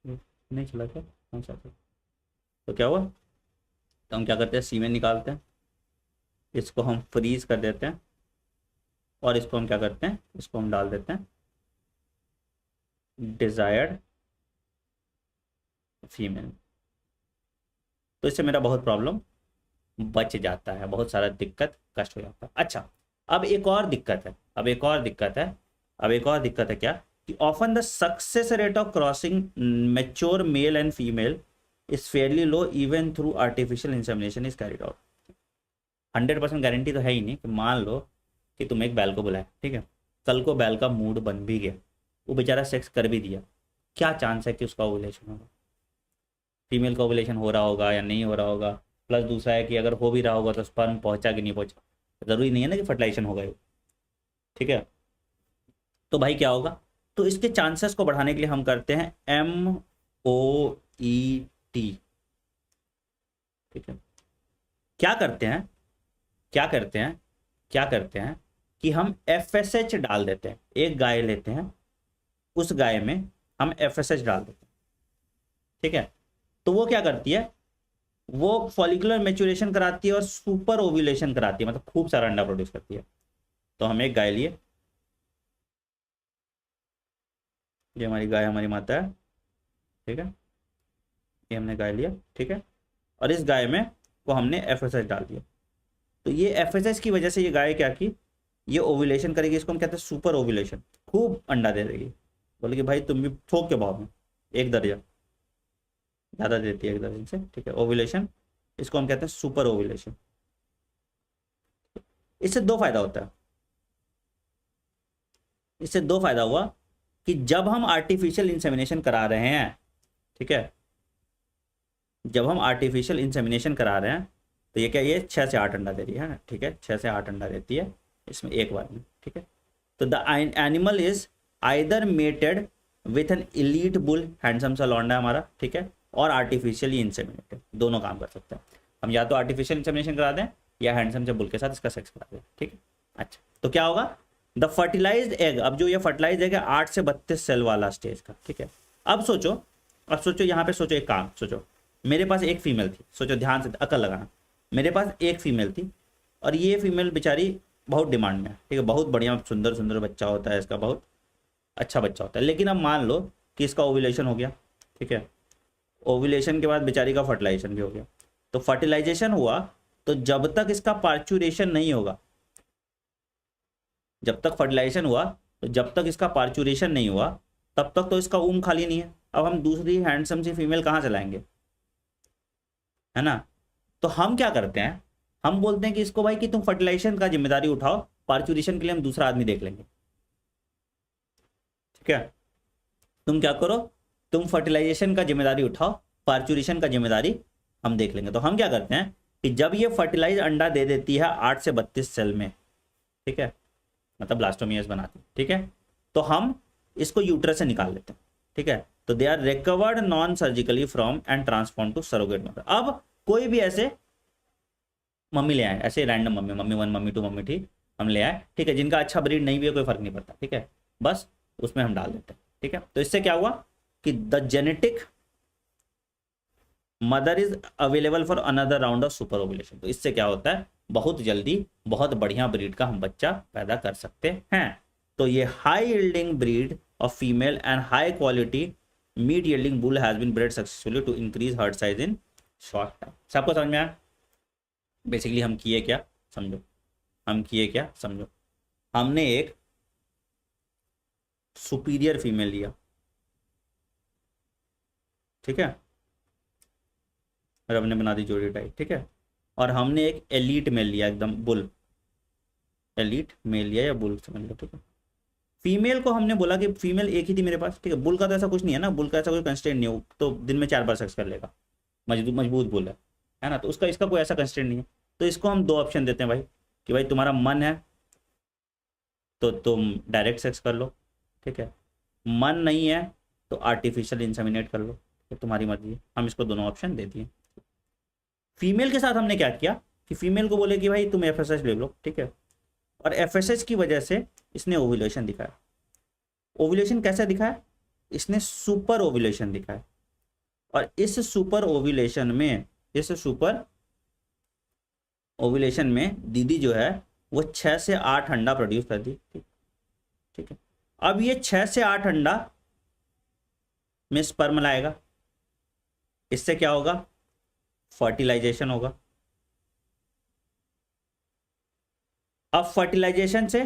नहीं चला क्या? हाँ चला। तो क्या हुआ, तो हम क्या करते हैं, सीमेन निकालते हैं, इसको हम फ्रीज कर देते हैं और इसको हम क्या करते हैं, इसको हम डाल देते हैं डिजायर्ड फीमेल। तो इससे मेरा बहुत प्रॉब्लम बच जाता है, बहुत सारा दिक्कत कष्ट हो जाता है। अच्छा, अब एक और दिक्कत है, क्या कि often the success rate of crossing mature male and female is fairly low even through artificial insemination is carried out. 100% guarantee तो है ही नहीं कि मान लो कि तुम एक बैल को बुलाए, ठीक है, कल को बैल का मूड बन भी गया, वो बेचारा सेक्स कर भी दिया, क्या चांस है कि उसका ओवुलेशन होगा, फीमेल का ओवुलेशन हो रहा होगा या नहीं हो रहा होगा। प्लस दूसरा है कि अगर हो भी रहा होगा तो स्पर्म पहुंचा कि नहीं पहुंचा, जरूरी नहीं है ना कि फर्टिलाइजेशन होगा ये, ठीक है। तो भाई क्या होगा, तो इसके चांसेस को बढ़ाने के लिए हम करते हैं MOET, ठीक है। क्या करते हैं, कि हम FSH डाल देते हैं, एक गाय लेते हैं, उस गाय में हम FSH डाल देते हैं, ठीक है। तो वो क्या करती है, वो फॉलिकुलर मैच्योरेशन कराती है और सुपर ओव्यूलेशन कराती है, मतलब खूब सारा अंडा प्रोड्यूस करती है। तो हम एक गाय लिए, ये हमारी गाय, हमारी माता है, ठीक है, ये हमने गाय लिया, ठीक है, और इस गाय में को हमने FSH डाल दिया। तो ये FSH की वजह से ये गाय क्या की, ये ओव्यूलेशन करेगी, इसको हम कहते हैं सुपर ओव्यूलेशन, खूब अंडा दे देगी। बोले कि भाई तुम भी ठोक के भाव में, 1 दर्जन ज़्यादा देती है 1 दर्जन से, ठीक है, ओव्यूलेशन, इसको हम कहते हैं सुपर ओव्यूलेशन। इससे दो फायदा होता है, इससे दो फायदा हुआ कि जब हम आर्टिफिशियल इंसेमिनेशन करा रहे हैं, ठीक है, जब हम आर्टिफिशियल इंसेमिनेशन करा रहे हैं तो ये क्या, ये 6 से 8 अंडा दे रही है ना, ठीक है, 6 से 8 अंडा देती है इसमें एक बार में, ठीक है। तो the animal is either mated with an elite bull, handsome सा लौंडा हमारा, ठीक है, और आर्टिफिशियली इंसेमिनेटेड, दोनों काम कर सकते हैं हम, या तो आर्टिफिशियल इंसेमिनेशन करा दें या हैंडसम से बुल के साथ इसका सेक्स करा दें, ठीक है। अच्छा, तो क्या होगा, द फर्टिलाइज्ड एग, अब जो ये फर्टिलाइज एग है 8 से 32 सेल वाला स्टेज का, ठीक है। अब सोचो यहाँ पे सोचो, एक काम सोचो, मेरे पास एक फीमेल थी, सोचो ध्यान से, अकल लगाना, मेरे पास एक फीमेल थी और ये फीमेल बेचारी बहुत डिमांड में है, ठीक है, बहुत बढ़िया सुंदर सुंदर बच्चा होता है इसका, बहुत अच्छा बच्चा होता है। लेकिन अब मान लो कि इसका ओव्यूलेशन हो गया, ठीक है, ओव्यूलेशन के बाद बेचारी का फर्टिलाइजेशन भी हो गया। तो फर्टिलाइजेशन हुआ तो जब तक इसका पार्चुरेशन नहीं होगा, जब तक फर्टिलाइजेशन हुआ तो जब तक इसका पार्चुरेशन नहीं हुआ तब तक तो इसका ऊम खाली नहीं है। अब हम दूसरी हैंडसम सी फीमेल कहाँ से लाएंगे, है ना। तो हम क्या करते हैं, हम बोलते हैं कि इसको भाई कि तुम फर्टिलाइजेशन का जिम्मेदारी उठाओ, पार्चुरेशन के लिए हम दूसरा आदमी देख लेंगे, ठीक है। तुम क्या करो, तुम फर्टिलाइजेशन का जिम्मेदारी उठाओ, पार्चुरेशन का जिम्मेदारी हम देख लेंगे। तो हम क्या करते हैं कि जब ये फर्टिलाइज अंडा दे देती है 8 से 32 सेल में, ठीक है, मतलब ब्लास्टोमियस बनाती है, ठीक है, तो हम इसको यूट्रस से निकाल लेते हैं, ठीक है। तो they are recovered non surgically from and transform to surrogate mother. अब कोई भी ऐसे मम्मी ले आए, ऐसे random mummy, mummy 1 mummy 2 mummy 3 हम ले आए, ठीक है, जिनका अच्छा ब्रीड नहीं भी है कोई फर्क नहीं पड़ता, ठीक है, बस उसमें हम डाल देते हैं, ठीक है। तो इससे क्या हुआ कि the genetic mother is available for another round of super ovulation. तो इससे क्या होता है, बहुत जल्दी बहुत बढ़िया ब्रीड का हम बच्चा पैदा कर सकते हैं। तो ये high yielding breed of female and high quality meat yielding bull has been bred successfully to increase herd size in short time. सबको समझ में आया, बेसिकली हम किए क्या समझो, हमने एक सुपीरियर फीमेल लिया, ठीक है, रब ने बना दी जोड़ी टाइप, ठीक है, और हमने एक एलीट मेल लिया, एकदम बुल, एलीट मेल लिया या बुल समझ लो, ठीक है। फीमेल को हमने बोला कि फीमेल एक ही थी मेरे पास, ठीक है, बुल का तो ऐसा कुछ नहीं है ना, बुल का ऐसा कोई कंस्टेंट नहीं हो, तो दिन में 4 बार सेक्स कर लेगा, मजबूत बुल है ना, तो उसका इसका कोई ऐसा कंस्टेंट नहीं है। तो इसको हम 2 ऑप्शन देते हैं भाई, कि भाई तुम्हारा मन है तो तुम डायरेक्ट सेक्स कर लो, ठीक है, मन नहीं है तो आर्टिफिशियल इंसेमिनेट कर लो, तो तुम्हारी मर्जी है। हम इसको दोनों ऑप्शन दे दिए। फीमेल के साथ हमने क्या किया कि फीमेल को बोले कि भाई तुम FSH ले लो, ठीक है, और FSH की वजह से इसने ओव्यूलेशन दिखाया। ओव्यूलेशन कैसे दिखाया, इसने सुपर ओव्यूलेशन दिखाया, और इस सुपर ओव्यूलेशन में ओव्यूलेशन में दीदी जो है वो 6 से 8 अंडा प्रोड्यूस करती है। ठीक है, अब ये 6 से 8 अंडा में स्पर्म लाएगा, इससे क्या होगा, फर्टिलाइजेशन होगा। अब फर्टिलाइजेशन से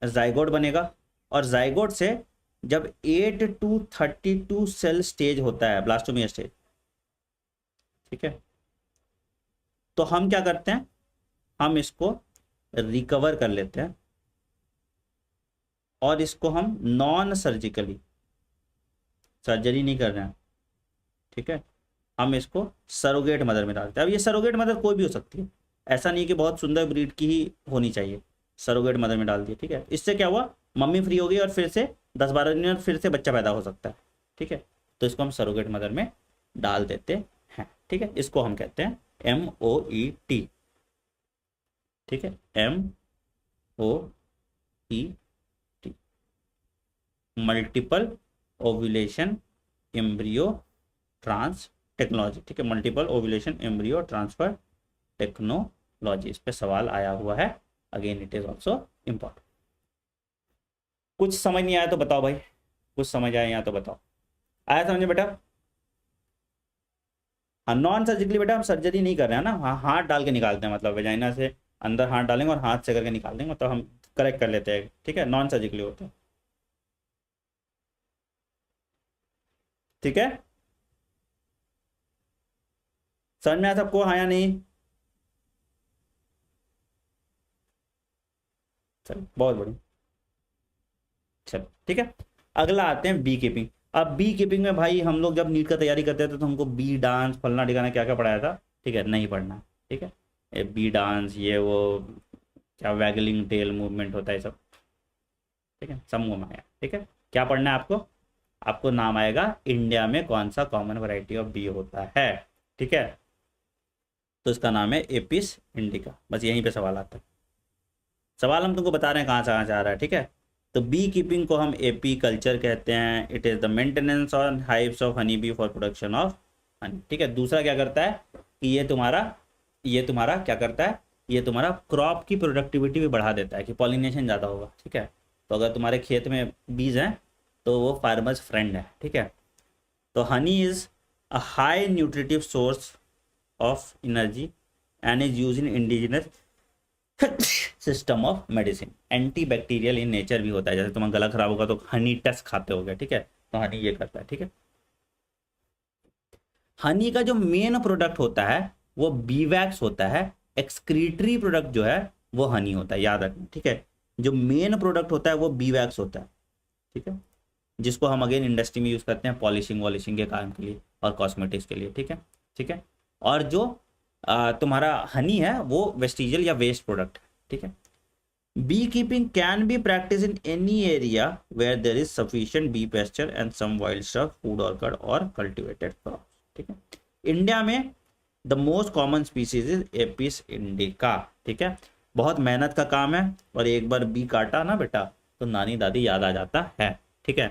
जाइगोट बनेगा, और जाइगोट से जब 8 to 32 सेल स्टेज होता है, ब्लास्टोमिया स्टेज, ठीक है, तो हम क्या करते हैं, हम इसको रिकवर कर लेते हैं और इसको हम नॉन सर्जिकली, सर्जरी नहीं कर रहे हैं, ठीक है, हम इसको सरोगेट मदर में डालते हैं। अब ये सरोगेट मदर कोई भी हो सकती है, ऐसा नहीं कि बहुत सुंदर ब्रीड की ही होनी चाहिए, सरोगेट मदर में डाल दिए। ठीक है, इससे क्या हुआ, मम्मी फ्री हो गई और फिर से 10-12 दिन में फिर से बच्चा पैदा हो सकता है। ठीक है, तो इसको हम सरोगेट मदर में डाल देते हैं। ठीक है, इसको हम कहते हैं MOET। ठीक है, MOET, multiple ovulation embryo trans technology. ठीक है, multiple ovulation embryo transfer technology, इस पे सवाल आया हुआ है, again it is also important. कुछ समझ नहीं आया तो बताओ भाई, कुछ समझ आया यहाँ तो बताओ, आया समझे बेटा? हाँ, नॉन सर्जिकली बेटा हम सर्जरी नहीं कर रहे हैं ना, हाँ हाथ डाल के निकालते हैं, मतलब वेजाइना से अंदर हाथ डालेंगे और हाथ से करके निकाल देंगे, मतलब हम करेक्ट कर लेते हैं। ठीक है, नॉन सर्जिकली होता है। ठीक है, समझ में आया सबको, हाँ या नहीं? चलो बहुत बढ़िया, चलो ठीक है, अगला आते हैं बी कीपिंग। अब बी कीपिंग में भाई हम लोग जब नीट का तैयारी करते थे तो हमको बी डांस फलना ठिकाना क्या क्या पढ़ाया था, ठीक है, नहीं पढ़ना। ठीक है, ये बी डांस ये वो क्या वैगलिंग टेल मूवमेंट होता है सब, ठीक है, सब घुमाया। ठीक है, क्या पढ़ना है आपको, आपको नाम आएगा इंडिया में कौन सा कॉमन वैरायटी ऑफ बी होता है। ठीक है, तो इसका नाम है एपिस इंडिका, बस यहीं पे सवाल आता है। सवाल हम तुमको बता रहे हैं कहाँ से आ रहा है। ठीक है, तो बी कीपिंग को हम एपी कल्चर कहते हैं। It is the maintenance on hives of honey bee for production of honey. ठीक है, दूसरा क्या करता है कि ये तुम्हारा क्या करता है, ये तुम्हारा क्रॉप की प्रोडक्टिविटी भी बढ़ा देता है कि पॉलिनेशन ज़्यादा होगा। ठीक है, तो अगर तुम्हारे खेत में बीज हैं तो वो फार्मर्स फ्रेंड है। ठीक है, तो Honey is a high nutritive source of energy and is use in indigenous system of medicine. Anti bacterial in nature भी होता है, जैसे तुम्हारा गला खराब होगा तो हनी टच खाते हो गए। ठीक है, तो हनी ये करता है। ठीक है, हनी का जो मेन प्रोडक्ट होता है वो बीवैक्स होता है, एक्सक्रीटरी प्रोडक्ट जो है वो हनी होता है, याद रखना। ठीक है, जो मेन प्रोडक्ट होता है वो बीवैक्स होता है। ठीक है, जिसको हम अगेन इंडस्ट्री में यूज करते हैं पॉलिशिंग वॉलिशिंग के काम के लिए और कॉस्मेटिक्स के लिए। ठीक है, ठीक है, और जो तुम्हारा हनी है वो वेस्टिजियल या वेस्ट प्रोडक्ट है। ठीक है, bee keeping can be practice in any area where there is sufficient bee pasture and some wild stuff food orchard और कल्टिवेटेड क्रॉप्स। ठीक है, इंडिया में the most common species is apis indica. ठीक है, बहुत मेहनत का काम है, और एक बार बी काटा ना बेटा तो नानी दादी याद आ जाता है। ठीक है,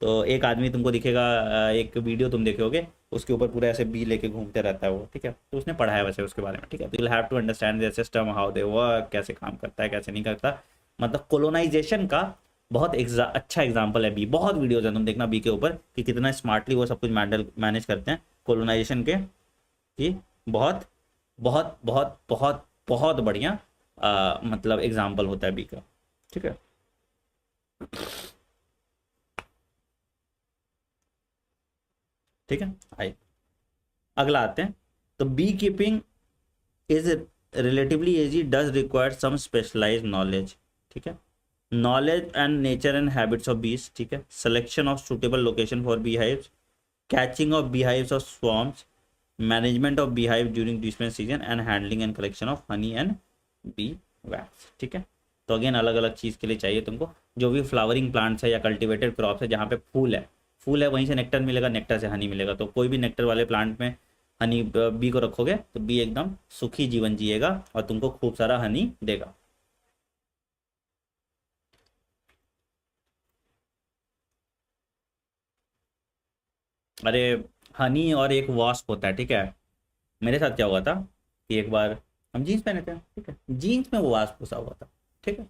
तो एक आदमी तुमको दिखेगा, एक वीडियो तुम देखे होगे, उसके ऊपर पूरा ऐसे बी लेके घूमते रहता है वो। ठीक है, तो उसने पढ़ा है वैसे उसके बारे में। ठीक है, तो you have to understand the system, how they work, कैसे काम करता है कैसे नहीं करता, मतलब कोलोनाइजेशन का बहुत अच्छा एग्जाम्पल है बी। बहुत वीडियोज है, तुम देखना बी के ऊपर कि कितना स्मार्टली वो सब कुछ मैनेज करते हैं कोलोनाइजेशन के, कि बहुत बहुत बहुत बहुत बहुत बढ़िया मतलब एग्जाम्पल होता है बी का। ठीक है, ठीक है, आइए अगला आते हैं। तो bee keeping is relatively easy, does require some specialised knowledge. ठीक है, knowledge and nature and habits of bees. ठीक है, selection of suitable location for bee hives, catching of bee hives of swarms, management of bee hive during different season and handling and collection of honey and bee wax. ठीक है, तो again अलग अलग चीज़ के लिए चाहिए तुमको, जो भी फ्लावरिंग प्लांट्स है या कल्टिवेटेड क्रॉप्स है जहाँ पे फूल है वहीं से नेक्टर मिलेगा, नेक्टर से हनी मिलेगा। तो कोई भी नेक्टर वाले प्लांट में हनी बी को रखोगे तो बी एकदम सुखी जीवन जिएगा और तुमको खूब सारा हनी देगा। अरे हनी और एक वास्प होता है। ठीक है, मेरे साथ क्या हुआ था कि एक बार हम जीन्स पहने थे, ठीक है, जीन्स में वो वास घुसा हुआ था, ठीक है।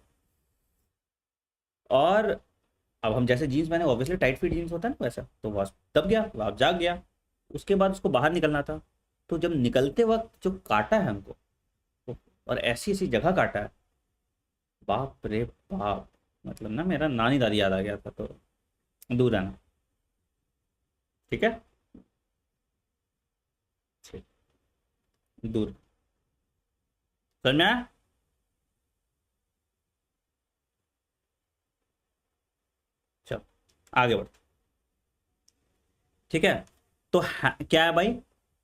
और अब हम जैसे जीन्स पहने, ऑब्वियसली टाइट फिट जीन्स होता है ना वैसा, तो वास दब गया, वास जाग गया। उसके बाद उसको बाहर निकलना था। तो जब निकलते वक्त जो काटा है हमको, और ऐसी ऐसी जगह काटा है, बाप रे बाप, मतलब ना मेरा नानी दादी याद आ गया था। तो दूर रहना, ठीक है, ठीक, दूर। समझ में आया? चल आगे बढ़, ठीक है। तो क्या है भाई,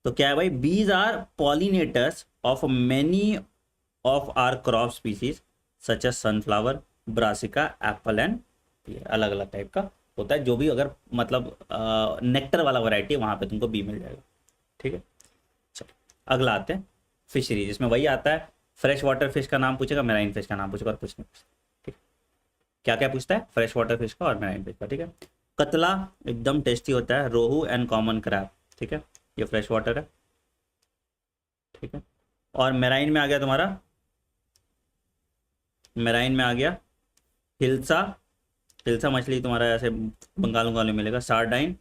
तो क्या है भाई, bees are pollinators of many of our crop species such as sunflower, brassica, apple and, अलग अलग टाइप का होता है जो भी, अगर मतलब नेक्टर वाला वैरायटी है वहां पे तुमको बी मिल जाएगा, ठीक है। चलो अगला आते हैं, फिशरीज। इसमें वही आता है, फ्रेश वाटर फिश का नाम पूछेगा, मेराइन फिश का नाम पूछेगा, और कुछ नहीं पूछता, ठीक है। क्या क्या पूछता है, फ्रेश वाटर फिश का और मेराइन फिश का, ठीक है। कतला एकदम टेस्टी होता है, रोहू एंड कॉमन क्रैब, ठीक है, ये फ्रेश वाटर है, ठीक है। और मेराइन में आ गया तुम्हारा, मेराइन में आ गया हिल्सा, हिल्सा मछली तुम्हारा ऐसे बंगाल उंगाल में मिलेगा, सार्डाइन,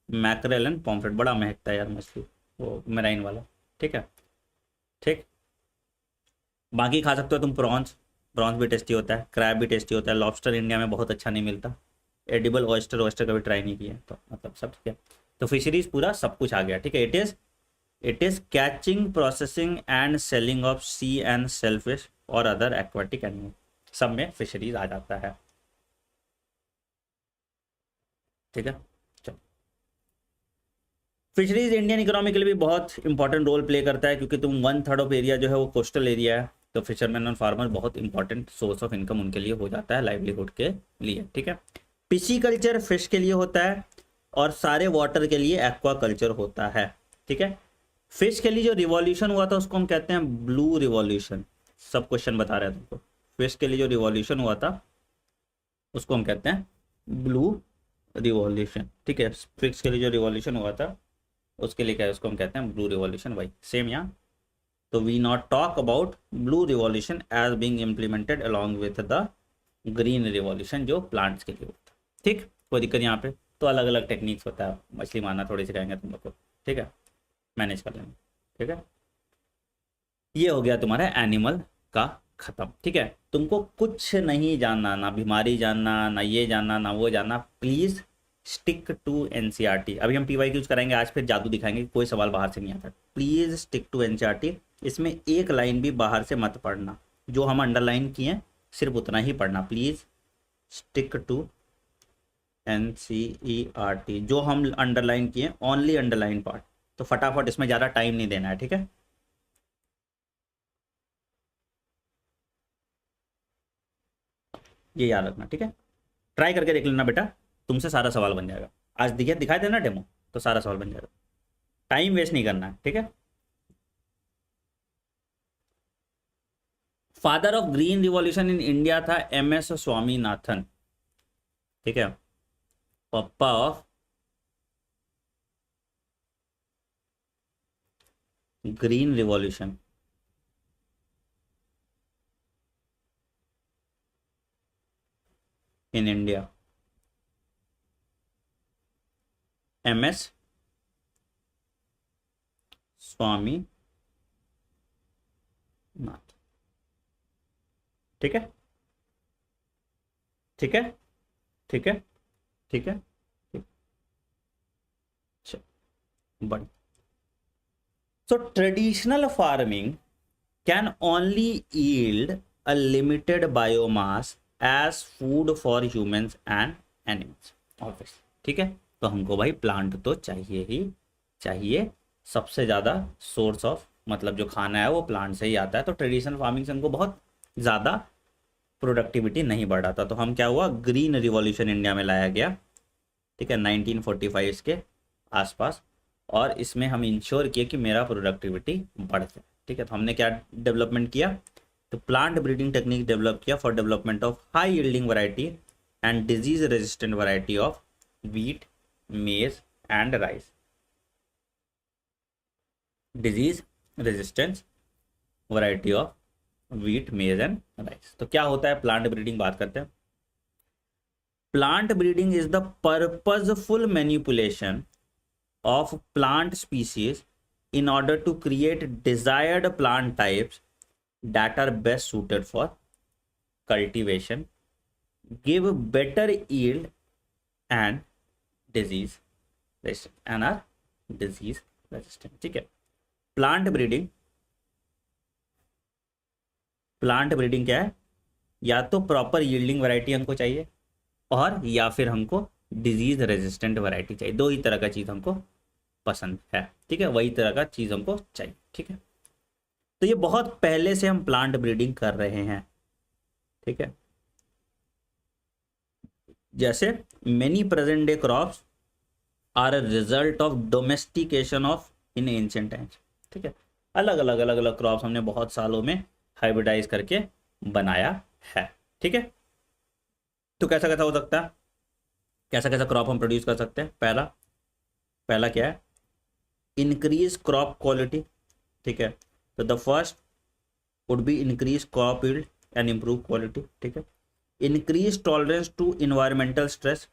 मैकरेल एंड पॉम्फ्रेट, बड़ा महकता है यार मछली, वो मेराइन वाला, ठीक है, ठीक। बाकी खा सकते हो तुम प्रॉन्स, प्रॉन्स भी टेस्टी होता है, क्रैब भी टेस्टी होता है, लॉबस्टर इंडिया में बहुत अच्छा नहीं मिलता, एडिबल ऑयस्टर, ऑयस्टर कभी ट्राई नहीं किया, तो मतलब सब ठीक है। तो फिशरीज पूरा सब कुछ आ गया, ठीक है। It is catching, processing and selling of sea and shellfish और अदर एक्वाटिक एनिमल, सब में फिशरीज आ जाता है, ठीक है। चलो, फिशरीज इंडियन इकोनॉमी के लिए भी बहुत इंपॉर्टेंट रोल प्ले करता है, क्योंकि तुम 1/3 ऑफ एरिया जो है वो कोस्टल एरिया है, तो फिशरमैन और फार्मर बहुत इंपॉर्टेंट सोर्स ऑफ इनकम उनके लिए हो जाता है, लाइवलीहुड के लिए, ठीक है। पिशी कल्चर फिश के लिए होता है, और सारे वाटर के लिए एक्वा कल्चर होता है, ठीक है। फिश के लिए जो रिवॉल्यूशन हुआ था उसको हम कहते हैं ब्लू रिवॉल्यूशन, सब क्वेश्चन बता रहे हैं तुमको। फिश के लिए जो रिवॉल्यूशन हुआ था उसको हम कहते हैं ब्लू रिवॉल्यूशन, ठीक है। फिश के लिए जो रिवॉल्यूशन हुआ था उसके लिए क्या है, उसको हम कहते हैं ब्लू रिवॉल्यूशन, भाई सेम यहाँ। तो we not talk about blue revolution as being implemented along with the green revolution जो प्लांट्स के लिए होता है, ठीक। कोई दिक्कत यहाँ पे, तो अलग अलग टेक्निक्स होता है, मछली मारना थोड़ी सिखाएंगे तुम लोग को, ठीक है, मैनेज कर लेंगे, ठीक है। ये हो गया तुम्हारा एनिमल का खत्म, ठीक है। तुमको कुछ नहीं जानना, ना बीमारी जानना, ना ये जानना, ना वो जानना, प्लीज स्टिक टू एनसीईआरटी। अभी हम पीवाई यूज कराएंगे आज, फिर जादू दिखाएंगे, कोई सवाल बाहर से नहीं आता, प्लीज स्टिक टू एनसीईआरटी। इसमें एक लाइन भी बाहर से मत पढ़ना, जो हम अंडरलाइन किए सिर्फ उतना ही पढ़ना, प्लीज स्टिक टू एनसीईआरटी, जो हम अंडरलाइन किए ओनली अंडरलाइन पार्ट। तो फटाफट इसमें ज़्यादा टाइम नहीं देना है, ठीक है। ये याद रखना, ठीक है। ट्राई करके देख लेना बेटा, तुमसे सारा सवाल बन जाएगा। आज दिखे दिखाई देना डेमो, तो सारा सवाल बन जाएगा, टाइम वेस्ट नहीं करना है, ठीक है। Father of green revolution in India था MS स्वामीनाथन, ठीक है। पापा of green revolution in India, MS Swaminathan, ठीक है, ठीक है, ठीक है, ठीक है, ठीक। But so traditional farming can only yield a limited biomass as food for humans and animals, obviously, ठीक है। तो हमको भाई प्लांट तो चाहिए ही चाहिए, सबसे ज़्यादा सोर्स ऑफ मतलब जो खाना है वो प्लांट से ही आता है, तो ट्रेडिशनल फार्मिंग से हमको बहुत ज़्यादा प्रोडक्टिविटी नहीं बढ़ रहा था। तो हम क्या हुआ, ग्रीन रिवॉल्यूशन इंडिया में लाया गया, ठीक है, 1945 के आसपास, और इसमें हम इंश्योर किए कि मेरा प्रोडक्टिविटी बढ़ जाए, ठीक है। तो हमने क्या डेवलपमेंट किया, तो प्लांट ब्रीडिंग टेक्निक डेवलप किया for development of high yielding variety and disease resistant variety of wheat, maize and rice, disease resistance variety of wheat, maize and rice. तो क्या होता है प्लांट ब्रीडिंग, बात करते हैं। Plant breeding is the purposeful manipulation of plant species in order to create desired plant types that are best suited for cultivation, give better yield and disease resistant and are disease resistant। ठीक है, plant breeding, plant breeding क्या है, या तो proper yielding variety हमको चाहिए और या फिर हमको डिजीज रेजिस्टेंट वैरायटी चाहिए। दो ही तरह का चीज हमको पसंद है, ठीक है, वही तरह का चीज हमको चाहिए। ठीक है, तो ये बहुत पहले से हम प्लांट ब्रीडिंग कर रहे हैं। ठीक है, जैसे many present day crops are a result of domestication of in ancient times. ठीक है, अलग अलग क्रॉप्स हमने बहुत सालों में हाइब्रिडाइज करके बनाया है। ठीक है, तो कैसा कैसा हो सकता है, कैसा कैसा क्रॉप हम प्रोड्यूस कर सकते हैं। पहला क्या है, इंक्रीज क्रॉप क्वालिटी। ठीक है, तो the first would be increase crop yield and improve quality. ठीक है, increase tolerance to environmental stress.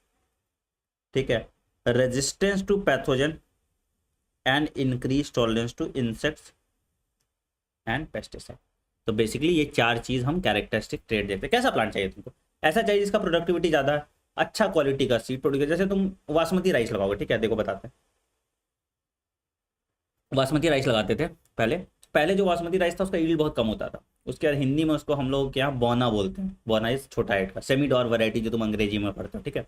ठीक है, resistance to pathogen and increase tolerance to insects and pesticide. तो बेसिकली ये चार चीज हम कैरेक्टरिस्टिक ट्रेड देखते हैं। कैसा प्लांट चाहिए तुमको, ऐसा चाहिए जिसका प्रोडक्टिविटी ज्यादा है, अच्छा क्वालिटी का सीड प्रोड्यूस। जैसे तुम बासमती राइस लगाओगे, ठीक है, देखो बताते हैं, बासमती राइस लगाते थे पहले। पहले जो बासमती राइस था उसका यील्ड बहुत कम होता था। उसके बाद हिंदी में उसको हम लोग क्या बौना बोलते हैं, बौना इस छोटा हाइट का सेमी डॉर वैरायटी जो तुम अंग्रेजी में पढ़ते हो। ठीक है,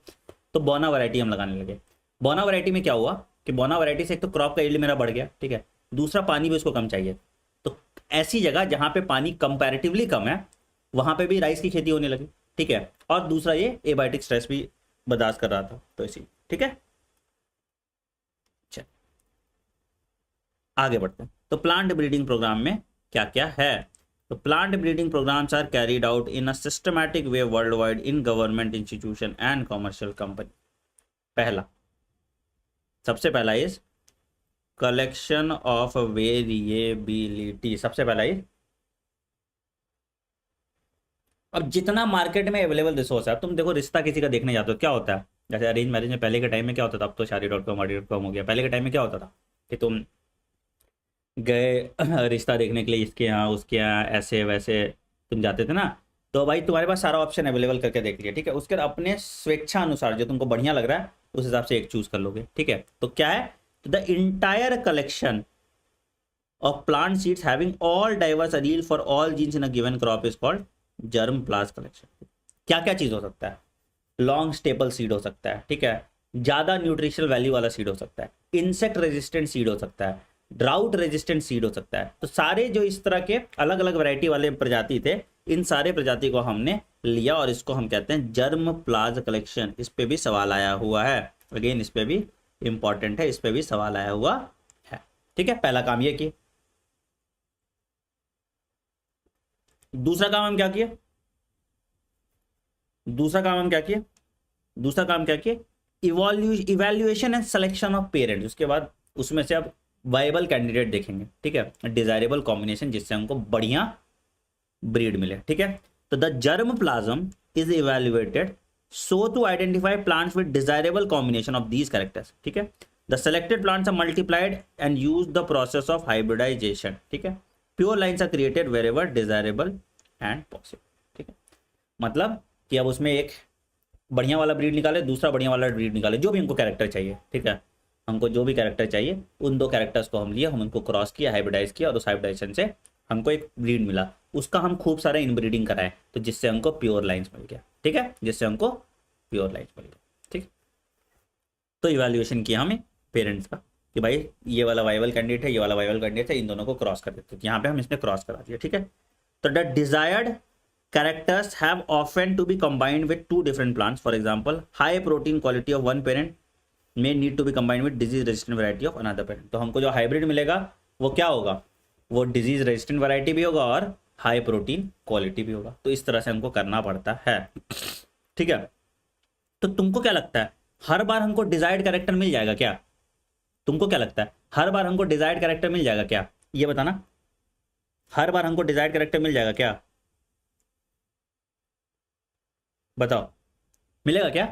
तो बौना वैरायटी हम लगाने लगे। बौना वैरायटी में क्या हुआ कि बौना वैरायटी से एक तो क्रॉप का यील्ड मेरा बढ़ गया, ठीक है, दूसरा पानी भी उसको कम चाहिए। तो ऐसी जगह जहाँ पे पानी कंपैरेटिवली कम है वहाँ पे भी राइस की खेती होने लगी। ठीक है, और दूसरा ये एबायोटिक स्ट्रेस भी बर्दाश्त कर रहा था, तो इसी। ठीक है, आगे बढ़ते हैं। तो प्लांट ब्रीडिंग प्रोग्राम में क्या क्या है, तो plant breeding programmes are carried out in a systematic way world wide in government institution and commercial company. पहला, सबसे पहला इज कलेक्शन ऑफ वेरिएबिलिटी। सबसे पहला ये, अब जितना मार्केट में अवेलेबल रिसोर्स है, तुम देखो रिश्ता किसी का देखने जाते हो क्या होता है, जैसे अरेंज मैरिज में पहले के टाइम में क्या होता था, अब तो शादी.com आदि.com हो गया। पहले के टाइम में क्या होता था कि तुम गए रिश्ता देखने के लिए, इसके यहाँ उसके यहाँ ऐसे वैसे तुम जाते थे ना, तो भाई तुम्हारे पास सारा ऑप्शन अवेलेबल करके देख लिया। ठीक है, उसके बाद अपने स्वेच्छा अनुसार जो तुमको बढ़िया लग रहा है उस हिसाब से एक चूज कर लोगे। ठीक है, तो क्या है, तो the entire collection of plant seeds having all diverse allele for all genes in a given crop is called germplasm collection. क्या क्या चीज हो सकता है, लॉन्ग स्टेपल सीड हो सकता है, ठीक है, ज्यादा न्यूट्रिशनल वैल्यू वाला सीड हो सकता है, इंसेक्ट रेजिस्टेंट सीड हो सकता है, ड्राउट रेजिस्टेंट सीड हो सकता है। तो सारे जो इस तरह के अलग अलग वैरायटी वाले प्रजाति थे, इन सारे प्रजाति को हमने लिया और इसको हम कहते हैं जर्म प्लाज कलेक्शन। इस पे भी सवाल आया हुआ है, अगेन इस पे भी इंपॉर्टेंट है, इस पे भी सवाल आया हुआ है। ठीक है, पहला काम ये किया। दूसरा काम हम क्या किए, दूसरा काम हम क्या किए, दूसरा काम क्या किए, evaluation and selection of parents. उसके बाद उसमें से अब वाइबल कैंडिडेट देखेंगे, ठीक है, डिजायरेबल कॉम्बिनेशन जिससे हमको बढ़िया ब्रीड मिले। ठीक है, तो the germ plasm is evaluated so to identify plants with desirable combination of these characters. ठीक है, the selected plants are multiplied and use the process of hybridisation. ठीक है, pure lines are created wherever desirable and possible. ठीक है, मतलब कि अब उसमें एक बढ़िया वाला ब्रीड निकाले, दूसरा बढ़िया वाला ब्रीड निकाले, जो भी हमको कैरेक्टर चाहिए। ठीक है, हमको जो भी कैरेक्टर चाहिए उन दो कैरेक्टर्स को हम लिए, हम उनको क्रॉस किया, हाइब्रिडाइज किया, और उस हाइब्रिडाइजेशन से हमको एक ब्रीड मिला, उसका हम खूब सारा इनब्रीडिंग कराए, तो जिससे हमको प्योर लाइन्स मिल गया। ठीक है, जिससे हमको प्योर लाइन्स मिल गया। ठीक, तो इवैल्यूएशन किया हमें पेरेंट्स का कि भाई ये वाला वाइबल कैंडिडेट है, ये वाला वाइबल कैंडिडेट है, इन दोनों को क्रॉस कर देते, यहाँ पे हम इसने क्रॉस करा दिया। ठीक है, तो the desired characters have often to be combined with two different plants. For example, high protein quality of one parent may need to be combined with disease resistant variety of another parent. तो हमको जो hybrid मिलेगा वो क्या होगा, वो disease resistant variety भी होगा और हाई प्रोटीन क्वालिटी भी होगा। तो इस तरह से हमको करना पड़ता है। ठीक है, तो तुमको क्या लगता है हर बार हमको डिजायर्ड कैरेक्टर मिल जाएगा क्या, तुमको क्या लगता है हर बार हमको डिजायर्ड कैरेक्टर मिल जाएगा क्या, ये बताना। हर बार हमको डिजायर्ड कैरेक्टर मिल जाएगा क्या? बताओ, मिलेगा क्या?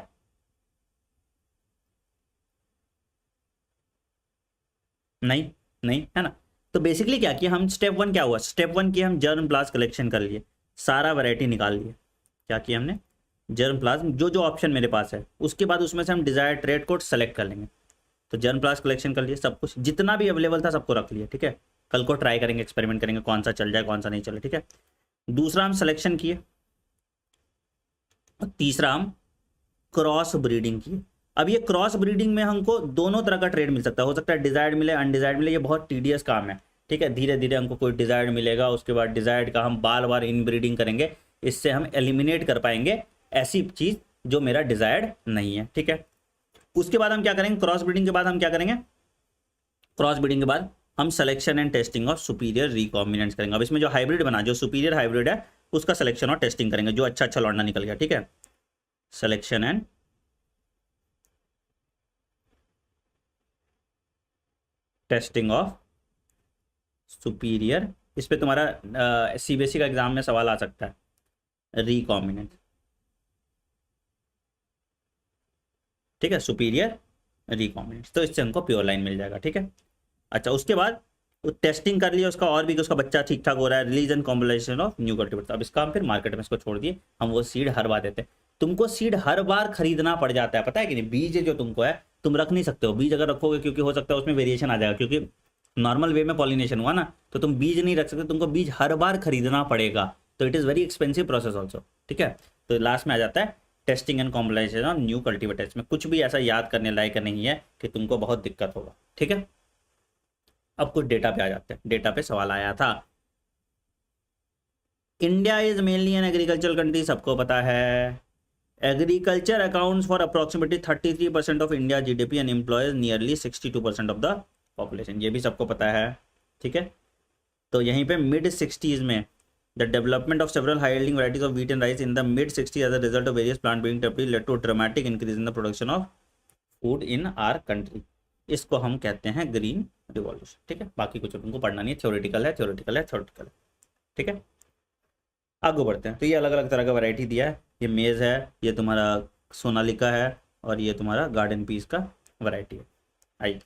नहीं, नहीं है ना। तो बेसिकली क्या किया हम, स्टेप वन क्या हुआ, स्टेप वन किया हम जर्म प्लास कलेक्शन कर लिए, सारा वैरायटी निकाल लिए। क्या किया हमने, जर्म प्लास जो जो ऑप्शन मेरे पास है, उसके बाद उसमें से हम डिजायर्ड ट्रेड कोड सेलेक्ट कर लेंगे। तो जर्म प्लास कलेक्शन कर लिए, सब कुछ जितना भी अवेलेबल था सबको रख लिया, ठीक है। कल को ट्राई करेंगे, एक्सपेरिमेंट करेंगे कौन सा चल जाए कौन सा नहीं चले, ठीक है। दूसरा हम सिलेक्शन किए, और तीसरा हम क्रॉस ब्रीडिंग की। अब ये क्रॉस ब्रीडिंग में हमको दोनों तरह का ट्रेड मिल सकता है, हो सकता है डिजायर्ड मिले अनडिजायर्ड मिले, ये बहुत टीडियस काम है, ठीक है। धीरे धीरे हमको कोई डिजायर्ड मिलेगा, उसके बाद डिजायर्ड का हम बार बार इन ब्रीडिंग करेंगे, इससे हम एलिमिनेट कर पाएंगे ऐसी चीज जो मेरा डिजायर्ड नहीं है, ठीक है। उसके बाद हम क्या करेंगे, क्रॉस ब्रीडिंग के बाद हम क्या करेंगे, क्रॉस ब्रीडिंग के बाद हम selection and testing of superior recombinants करेंगे। अब इसमें जो हाइब्रिड बना, जो सुपीरियर हाइब्रिड है, उसका सिलेक्शन और टेस्टिंग करेंगे, जो अच्छा अच्छा लौंडा निकल गया, ठीक है। Selection and testing of superior, इस पे तुम्हारा सीबीएसई का एग्जाम में सवाल आ सकता है, रिकॉम्बिनेंट, ठीक है, सुपीरियर रिकॉम्बिनेंट। तो इससे हमको प्योर लाइन मिल जाएगा, ठीक है। अच्छा, उसके बाद टेस्टिंग कर लिया उसका, और भी कि उसका बच्चा ठीक ठाक हो रहा है, release and combination of new cultivator. अब इसका हम फिर मार्केट में इसको छोड़ दिए, हम वो सीड हर बार देते हैं। तुमको सीड हर बार खरीदना पड़ जाता है, पता है कि नहीं। बीज जो तुमको है, तुम रख नहीं सकते हो बीज, अगर रखोगे क्योंकि हो सकता है उसमें वेरिएशन आ जाएगा, क्योंकि नॉर्मल वे में पॉलिनेशन हुआ ना, तो तुम बीज नहीं रख सकते, तुमको बीज हर बार खरीदना पड़ेगा। तो it is very expensive process also, ठीक है। तो लास्ट में आ जाता है testing and combination of new cultivators में कुछ भी ऐसा याद करने लायक नहीं है कि तुमको बहुत दिक्कत होगा, ठीक है। अब कुछ डेटा पे आ जाते हैं, डेटा पे सवाल आया था। India is mainly an agricultural country, सबको पता है। Agriculture accounts for approximately 33% of India GDP and employees nearly 62% of the population, ये भी सबको पता है, ठीक है। तो यहीं पे मिड 60s में the development of several high yielding varieties of wheat and rice in the mid 60s as a result of various plant breeding technology led to dramatic increase in the production of food in our country. इसको हम कहते हैं green revolution, ठीक है। बाकी कुछ तुमको पढ़ना नहीं है, थ्योरेटिकल है, थ्योरेटिकल है, थ्योरेटिकल है, ठीक है। आगे बढ़ते हैं। तो ये अलग अलग तरह का वैरायटी दिया है, ये मेज़ है, ये तुम्हारा सोनालिका है, और ये तुम्हारा गार्डन पीस का वैरायटी है। आइए,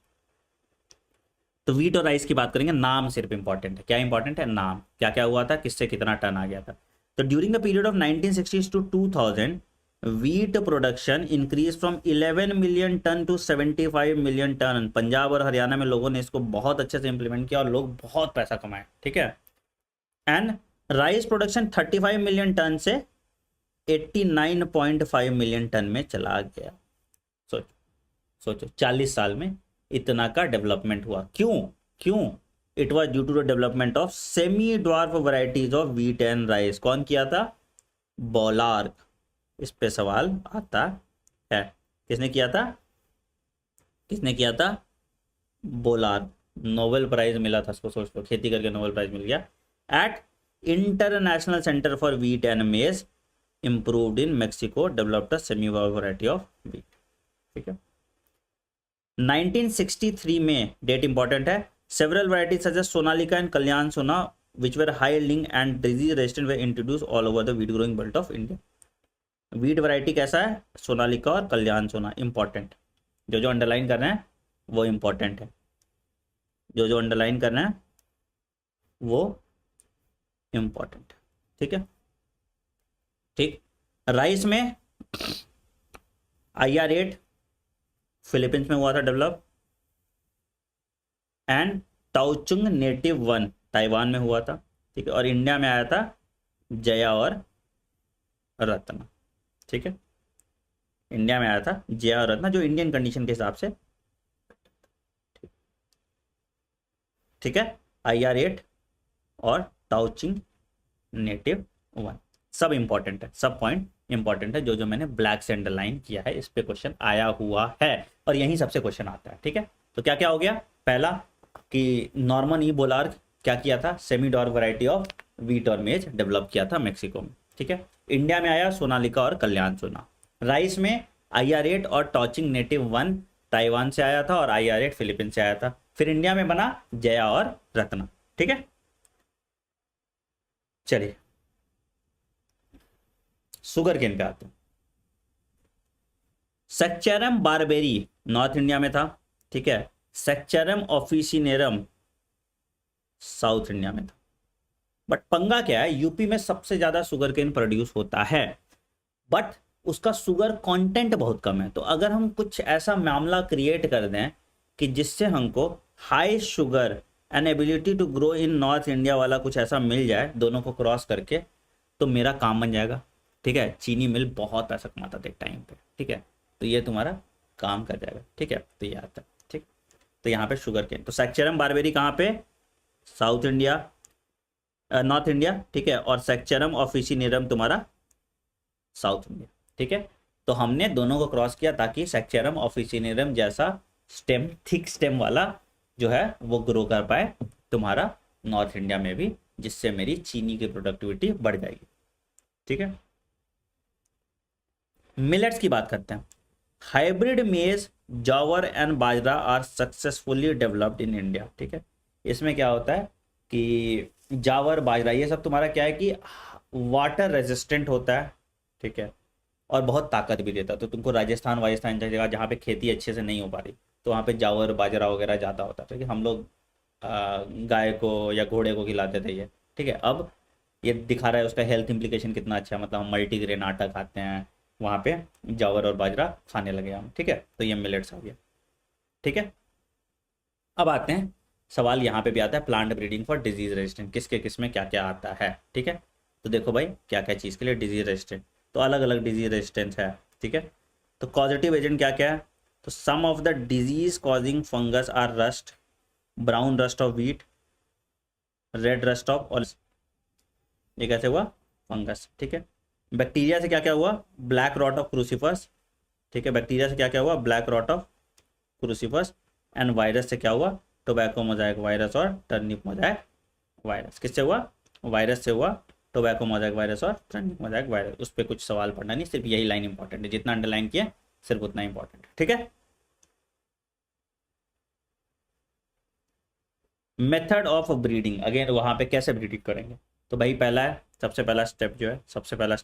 तो वीट और राइस की बात करेंगे। नाम सिर्फ इंपॉर्टेंट है, क्या इंपॉर्टेंट है, नाम, क्या क्या हुआ था, किससे कितना टन आ गया था। तो during the period of 1960s to 2000 wheat production increased from 11 million ton to 75 million ton. Punjab और हरियाणा में लोगों ने इसको बहुत अच्छे से इंप्लीमेंट किया और लोग बहुत पैसा कमाए, ठीक है। And rice production 35 million ton से 89.5 मिलियन टन में चला गया। सोचो सोचो, 40 साल में इतना का डेवलपमेंट हुआ। क्यों क्यों? It was due to the development of semi dwarf varieties of wheat and rice. कौन किया था? बोलार्क। इस पे सवाल आता है, किसने किया था, किसने किया था? बोलार्क। नोबेल प्राइज मिला था इसको, सोच लो, खेती करके नोबेल प्राइज मिल गया। At international centre for wheat and maize improved in Mexico developed a semi variety of wheat, ठीक है। 1963 में, डेट इंपॉर्टेंट है, several varieties such as Sonalika and Kalyan Sona which were high yielding and disease resistant were introduced all over the wheat growing belt of India। Wheat variety कैसा है? सोनालिका और कल्याण सोना। Important, जो जो अंडरलाइन करना है वो इंपॉर्टेंट है, जो जो अंडरलाइन करना है वो इंपॉर्टेंट, ठीक है। ठीक, राइस में IR8 फिलीपींस में हुआ था डेवलप, एंड ताओचुंग नेटिव 1 ताइवान में हुआ था, ठीक है। और इंडिया में आया था जया और रत्ना, ठीक है। इंडिया में आया था जया और रत्ना, जो इंडियन कंडीशन के हिसाब से, ठीक है। IR8 और ताओचिंग नेटिव 1 सब इंपॉर्टेंट है, सब पॉइंट इंपॉर्टेंट है। जो जो मैंने ब्लैक से अंडरलाइन किया है, इस पे क्वेश्चन आया हुआ है और यहीं सबसे क्वेश्चन आता है, ठीक है। तो क्या क्या हो गया? पहला कि नॉर्मन ई बोलार्क क्या किया था? Semi dwarf variety of wheat और मेज डेवलप किया था मेक्सिको में, ठीक है। इंडिया में आया सोनालिका और कल्याण सोना। राइस में IR8 और टॉचिंग नेटिव 1 ताइवान से आया था और IR8 फिलीपींस से आया था। फिर इंडिया में बना जया और रत्ना, ठीक है। चलिए शुगर केन पे आते हैं। सेक्चरम बारबेरी नॉर्थ इंडिया में था, ठीक है। सेक्चरम ऑफिसिनेरम साउथ इंडिया में था। बट पंगा क्या है, यूपी में सबसे ज्यादा शुगर केन प्रोड्यूस होता है, बट उसका शुगर कंटेंट बहुत कम है। तो अगर हम कुछ ऐसा मामला क्रिएट कर दें कि जिससे हमको high sugar and ability to grow in north India वाला कुछ ऐसा मिल जाए, दोनों को क्रॉस करके, तो मेरा काम बन जाएगा, ठीक है। चीनी मिल बहुत पैसा कमाता था एक टाइम पे, ठीक है। तो ये तुम्हारा काम कर जाएगा, ठीक है। तो ये आता है, ठीक। तो यहाँ पे शुगर केन, तो सेक्चरम बारबेरी कहाँ पे, साउथ इंडिया, नॉर्थ इंडिया, ठीक है। और सेक्चरम ऑफिसिनेरम तुम्हारा साउथ इंडिया, ठीक है। तो हमने दोनों को क्रॉस किया ताकि सेक्चरम ऑफिसिनेरम जैसा स्टेम, थिक स्टेम वाला जो है वो ग्रो कर पाए तुम्हारा नॉर्थ इंडिया में भी, जिससे मेरी चीनी की प्रोडक्टिविटी बढ़ जाएगी, ठीक है। मिलेट्स की बात करते हैं। Hybrid maize, jowar and bajra are successfully developed in India, ठीक है। इसमें क्या होता है कि जावर, बाजरा, ये सब तुम्हारा क्या है कि वाटर रेजिस्टेंट होता है, ठीक है, और बहुत ताकत भी देता है। तो तुमको राजस्थान वाजस्थान जगह जहाँ पे खेती अच्छे से नहीं हो पा रही, तो वहाँ पे जावर बाजरा वगैरह ज़्यादा होता है, ठीक है। हम लोग गाय को या घोड़े को खिलाते थे ये, ठीक है। अब ये दिखा रहा है उसका हेल्थ इंप्लीकेशन कितना अच्छा है, मतलब हम मल्टीग्रेन आटा खाते हैं, वहाँ पे जावर और बाजरा खाने लगे हम, ठीक है। तो ये मिलेट्स आ गया, ठीक है। अब आते हैं, सवाल यहाँ पे भी आता है, plant breeding for disease resistant किसके किस में क्या क्या आता है, ठीक है। तो देखो भाई क्या क्या चीज़ के लिए डिजीज रेजिस्टेंट, तो अलग अलग डिजीज रेजिस्टेंस है, ठीक है। तो कॉजेटिव एजेंट क्या क्या है, तो some of the disease causing fungus are rust, brown rust of wheat, red rust of, और ये कैसे हुआ, फंगस, ठीक है। बैक्टीरिया से क्या क्या हुआ, ब्लैक रॉट ऑफ क्रूसीफर्स, ठीक है। बैक्टीरिया से क्या क्या हुआ, black rot of crucifers. And virus से क्या हुआ, टोबैको मोजाइक वायरस और टर्निप मोजाइक वायरस। किससे हुआ, वायरस से हुआ, टोबैको मोजाइक वायरस और टर्निप मोजाइक वायरस। उस पर कुछ सवाल पढ़ना नहीं, सिर्फ यही लाइन इंपॉर्टेंट है, जितना अंडरलाइन किया सिर्फ उतना इंपॉर्टेंट है, ठीक है। मेथड ऑफ ब्रीडिंग, अगेन वहां पे कैसे ब्रीडिंग करेंगे, तो भाई पहला है, सबसे पहला स्टेप जो है, सबसे पहला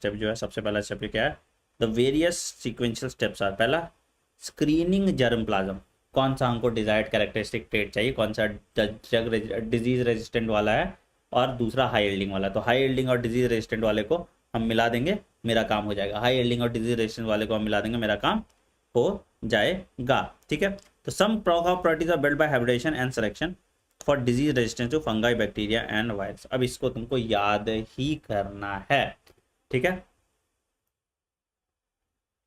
स्टेप क्या है, the various sequential steps are, पहला स्क्रीनिंग जर्म प्लाज्म, कौन सा हमको डिजायर्ड कैरेक्टरिस्टिक ट्रेट चाहिए, कौन सा डिजीज रेजिस्टेंट वाला है, और दूसरा हाई यील्डिंग वाला। तो हाई यील्डिंग और डिजीज रेजिस्टेंट वाले को हम मिला देंगे, मेरा काम हो जाएगा। हाई यील्डिंग और डिजीज रेजिस्टेंट वाले को हम मिला देंगे, मेरा काम हो जाएगा, ठीक है। तो some properties are build by hybridisation and selection for disease resistance to fungi, bacteria and virus. अब इसको तुमको याद ही करना है, ठीक है।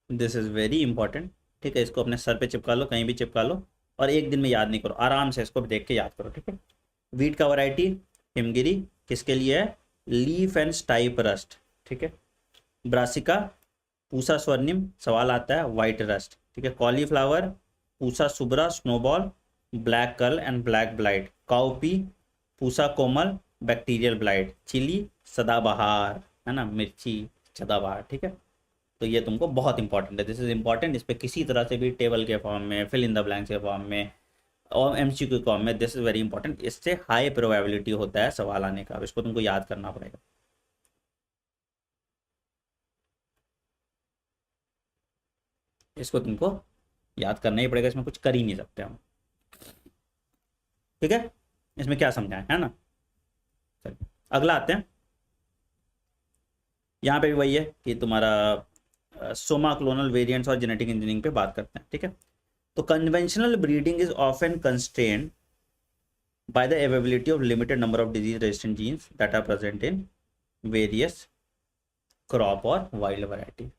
दिस इज वेरी इंपॉर्टेंट, ठीक है। इसको अपने सर पे चिपका लो, कहीं भी चिपका लो, और एक दिन में याद नहीं करो, आराम से इसको देख के याद करो, ठीक है। वीट का वैरायटी हिमगिरी, किसके लिए है, लीफ एंड स्टाइप रस्ट, ठीक है। ब्रासिका, पूसा स्वर्णिम, सवाल आता है, वाइट रस्ट, ठीक है। Cauliflower, Pusa Shubhra, snowball, black curl and black blight. Cowpea, Pusa Komal, bacterial blight. Chilli, Sadabahar, है ना, मिर्ची सदाबहार, ठीक है। तो ये तुमको बहुत इंपॉर्टेंट है, दिस इज इंपॉर्टेंट। इस पर किसी तरह से भी टेबल के फॉर्म में, फिल इन द ब्लैंक्स के फॉर्म में और एमसीक्यू फॉर्म में, दिस इज वेरी इंपॉर्टेंट। इससे हाई प्रोबेबिलिटी होता है सवाल आने का, इसको तुमको याद करना पड़ेगा। इसको तुमको याद करना ही पड़ेगा, इसमें कुछ कर ही नहीं सकते हम, ठीक है। इसमें क्या समझाएं, है ना। चलिए अगला आते हैं, यहाँ पे भी वही है कि तुम्हारा सोमा क्लोनल वेरिएंट्स और जेनेटिक इंजीनियरिंग पे बात करते हैं, ठीक है। तो conventional breeding is often constrained by the availability of limited number of disease resistant genes that are present in various crop और wild variety।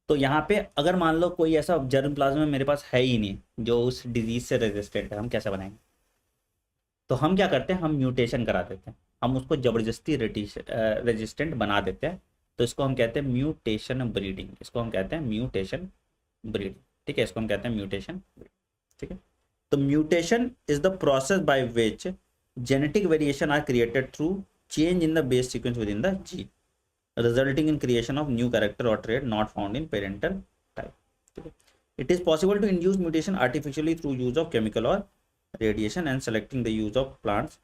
तो यहाँ पे अगर मान लो कोई ऐसा जर्म प्लाज्मा मेरे पास है ही नहीं जो उस डिजीज से रेजिस्टेंट है, हम कैसे बनाएंगे, तो हम क्या करते हैं, हम म्यूटेशन करा देते हैं, हम उसको जबरदस्ती रेजिस्टेंट बना देते हैं। तो इसको हम कहते हैं म्यूटेशन ब्रीडिंग, इसको हम कहते हैं म्यूटेशन ब्रीडिंग, ठीक है। इसको हम कहते हैं म्यूटेशन, ठीक है। तो mutation is the process by which genetic variation are created through change in the base sequence within the gene, resulting in creation of new character or trait not found in parental type. It is possible to induce mutation artificially through use of chemical or radiation and selecting the use of plants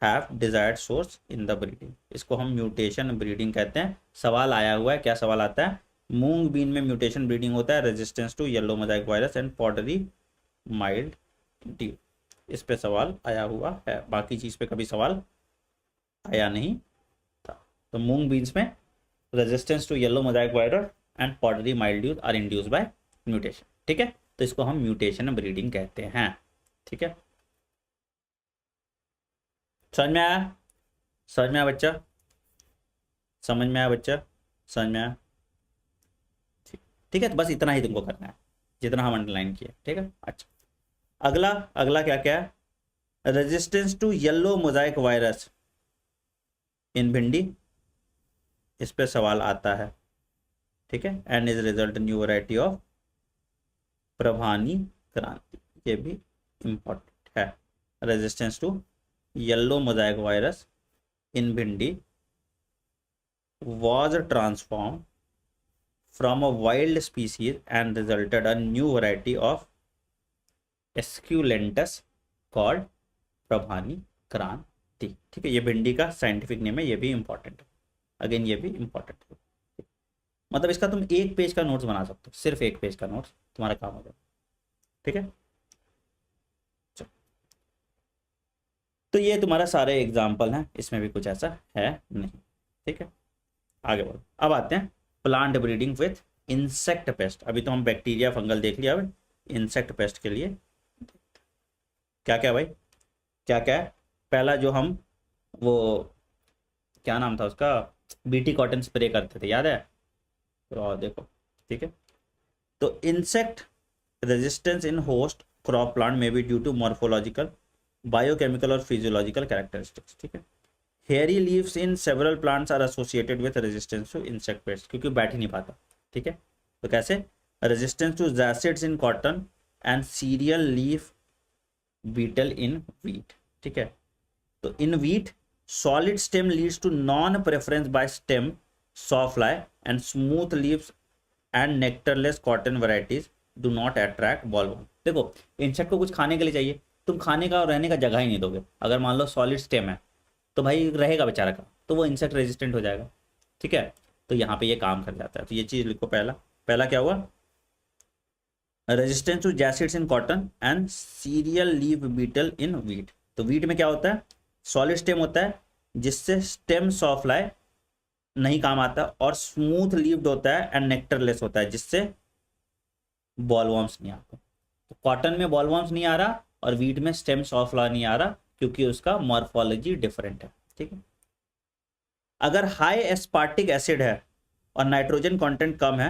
have desired source in the breeding, इसको हम mutation breeding कहते हैं। सवाल आया हुआ है, क्या सवाल आता है, मूंग बीन में म्यूटेशन ब्रीडिंग होता है, resistance to yellow mosaic virus and powdery mildew, इस पे सवाल आया हुआ है, बाकी चीज पे कभी सवाल आया नहीं था। तो मूंग बीन्स में resistance to yellow mosaic virus and powdery mildew are induced by mutation, ठीक है, तो इसको हम म्यूटेशन ब्रीडिंग कहते हैं, ठीक है। समझ में आया, समझ में आया बच्चा, समझ में आया बच्चा, समझ में आया, ठीक है। तो बस इतना ही तुमको करना है जितना हम अंडरलाइन किए, ठीक है। अच्छा, अगला अगला क्या क्या है, resistance to yellow mosaic virus in bhindi, इस पे सवाल आता है, ठीक है। And is result new variety of Parbhani Kranti, ये भी इंपॉर्टेंट है। Resistance to yellow mosaic virus in bhindi was transformed from a wild species and resulted a new variety of Esculentus called Prabhani क्रांति, ठीक है। ये भिंडी का साइंटिफिक नेम है, ये भी इंपॉर्टेंट है, अगेन ये भी इंपॉर्टेंट है, मतलब इसका तुम एक पेज का नोट्स बना सकते हो, सिर्फ एक पेज का नोट्स तुम्हारा काम हो जाए, ठीक है। तो ये तुम्हारा सारे एग्जाम्पल हैं, इसमें भी कुछ ऐसा है नहीं, ठीक है। आगे बढ़ो, अब आते हैं plant breeding with insect pest. अभी तो हम बैक्टीरिया फंगल देख लिया, अब इंसेक्ट पेस्ट के लिए क्या क्या भाई, क्या क्या है। पहला जो हम वो क्या नाम था उसका, बीटी कॉटन स्प्रे करते थे, याद है, तो देखो, ठीक है। तो insect resistance in host crop plant में be due to morphological, biochemical और फिजियोलॉजिकल कैरेक्टरिस्टिक्स, ठीक है। Hairy leaves in several plants are associated with resistance to insect pest, क्योंकि बैठ ही नहीं पाता, ठीक है। तो कैसे, resistance to jassids in cotton and cereal leaf beetle in wheat, ठीक है। तो in wheat solid stem leads to non preference by stem sawfly and smooth leaves and nectarless cotton varieties do not attract bollworm. देखो, insect को कुछ खाने के लिए चाहिए, तुम खाने का और रहने का जगह ही नहीं दोगे। अगर मान लो सॉलिड स्टेम है तो भाई रहेगा बेचारा का, तो वो इंसेक्ट रेजिस्टेंट हो जाएगा, ठीक है। तो यहाँ पे ये काम कर जाता है, तो ये चीज लिखो। पहला पहला क्या हुआ, resistance to jassids in cotton and cereal leaf beetle in wheat. तो वीट में क्या होता है, सॉलिड स्टेम होता है जिससे स्टेम सॉफ्लाई नहीं काम आता, और स्मूथ लीव्ड होता है एंड नेक्टरलेस होता है जिससे बॉलवर्म्स नहीं आते। तो कॉटन में बॉलवर्म्स नहीं आ रहा और वीट में स्टेम सॉफ्लाई नहीं आ रहा, क्योंकि उसका मॉर्फोलॉजी डिफरेंट है, ठीक है। अगर हाई एस्पार्टिक एसिड है और नाइट्रोजन कंटेंट कम है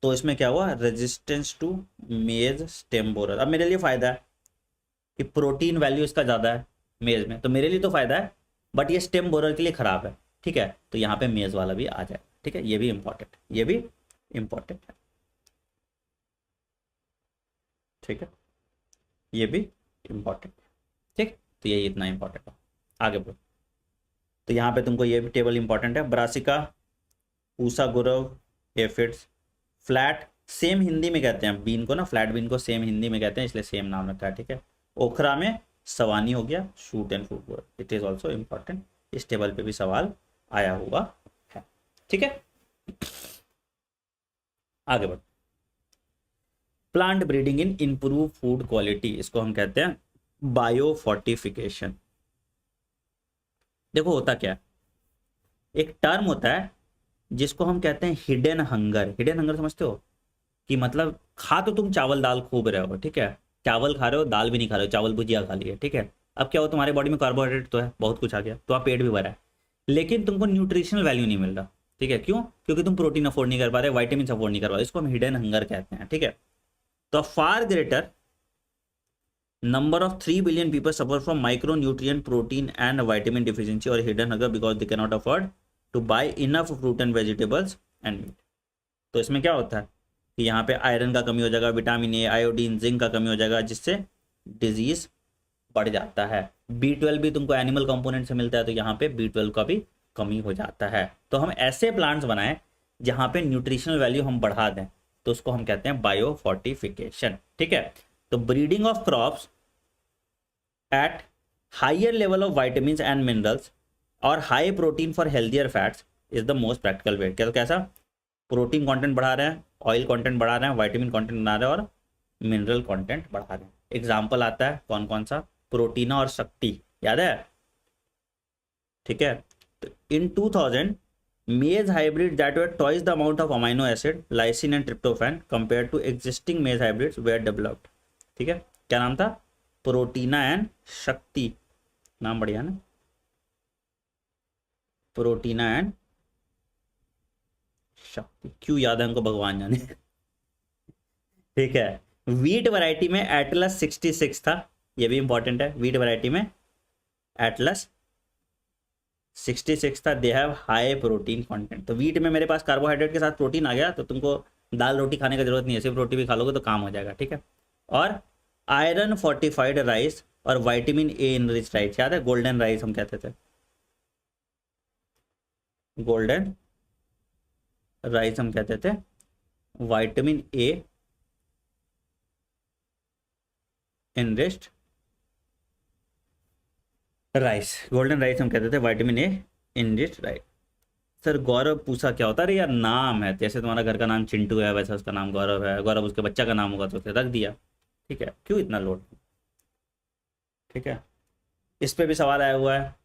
तो इसमें क्या हुआ, resistance to maize stem borer. अब मेरे लिए फायदा है कि प्रोटीन वैल्यू इसका ज़्यादा है मेज में, तो मेरे लिए तो फायदा है, बट ये स्टेम बोरर के लिए खराब है, ठीक है। तो यहाँ पे मेज वाला भी आ जाए, ठीक है, ये भी इंपॉर्टेंट, ये भी इंपॉर्टेंट है, ठीक है, ये भी इंपॉर्टेंट है, ठीक। तो ये इतना इंपॉर्टेंट है, आगे बढ़ो। तो यहाँ पे तुमको ये भी टेबल इंपॉर्टेंट है, brassica, Pusa Gurav, aphids, flat same Hindi में कहते हैं बीन को ना, फ्लैट बीन को सेम हिंदी में कहते हैं, इसलिए सेम नाम रखा है, ठीक है। ओखरा में सवानी हो गया, shoot and fruit bore, it is also important, इस टेबल पे भी सवाल आया हुआ है, ठीक है। आगे बढ़ो, प्लांट ब्रीडिंग इन इंप्रूव फूड क्वालिटी, इसको हम कहते हैं बायो फोर्टिफिकेशन। देखो होता क्या है, एक टर्म होता है जिसको हम कहते हैं हिडन हंगर। हिडन हंगर समझते हो, कि मतलब खा तो तुम चावल दाल खूब रहे हो, ठीक है, चावल खा रहे हो, दाल भी नहीं खा रहे हो, चावल भुजिया खा लिए, ठीक है। अब क्या हो, तुम्हारे बॉडी में कार्बोहाइड्रेट तो है, बहुत कुछ आ गया, तो आप पेट भी भरा है, लेकिन तुमको न्यूट्रिशनल वैल्यू नहीं मिल रहा, ठीक है। क्यों, क्योंकि तुम प्रोटीन अफोर्ड नहीं कर पा रहे, वाइटामिन अफोर्ड नहीं कर पा रहे, इसको हम हिडन हंगर कहते हैं, ठीक है। तो far greater number of 3 billion people suffer from micronutrient, protein and vitamin deficiency or hidden hunger because they cannot afford to buy enough fruit and vegetables and meat। तो इसमें क्या होता है कि यहाँ पे आयरन का कमी हो जाएगा, विटामिन ए, आयोडीन, जिंक का कमी हो जाएगा, जिससे डिजीज बढ़ जाता है। B12 भी तुमको एनिमल कंपोनेंट से मिलता है, तो यहाँ पे B12 का भी कमी हो जाता है। तो हम ऐसे प्लांट्स बनाएं जहाँ पे न्यूट्रिशनल वैल्यू हम बढ़ा दें, तो उसको हम कहते हैं बायो फोर्टिफिकेशन, ठीक है। तो breeding of crops at higher level of vitamin and minerals और high protein for healthier fats is the most practical way. कैसा? प्रोटीन कंटेंट बढ़ा रहे हैं, ऑयल कंटेंट बढ़ा रहे हैं, वाइटामिन कंटेंट बना रहे हैं और मिनरल कंटेंट बढ़ा रहे हैं। एग्जाम्पल आता है कौन कौन सा? प्रोटीना और शक्ति, याद है? ठीक है। तो इन 2000 maize hybrid that were twice the amount of amino acid, lysine and tryptophan compared to existing maize hybrids were developed। ठीक है, क्या नाम था? प्रोटीना एंड शक्ति, नाम बढ़िया ना, प्रोटीना एंड शक्ति। क्यों याद है हमको भगवान जाने। ठीक है। वीट वैरायटी में एटलस 66 था, ये भी इंपॉर्टेंट है। वीट वैरायटी में एटलस 66 था। They have high protein content. तो वीट में मेरे पास कार्बोहाइड्रेट के साथ प्रोटीन आ गया, तो तुमको दाल रोटी खाने की जरूरत नहीं है, सिर्फ रोटी भी खा लोगे तो काम हो जाएगा। ठीक है। और आयरन फोर्टिफाइड राइस और विटामिन ए इनरिच राइस, याद है? गोल्डन राइस हम कहते थे, गोल्डन राइस हम कहते थे। Vitamin A enriched rice, golden rice हम कहते थे, vitamin A enriched rice. Sir Gaurav पूछा क्या होता है? अरे यार नाम है, जैसे तुम्हारा घर का नाम चिंटू है वैसे उसका नाम गौरव है। गौरव उसके बच्चा का नाम होगा तो उसे रख दिया। ठीक है, क्यों इतना लोड? ठीक है। इस पे भी सवाल आया हुआ है।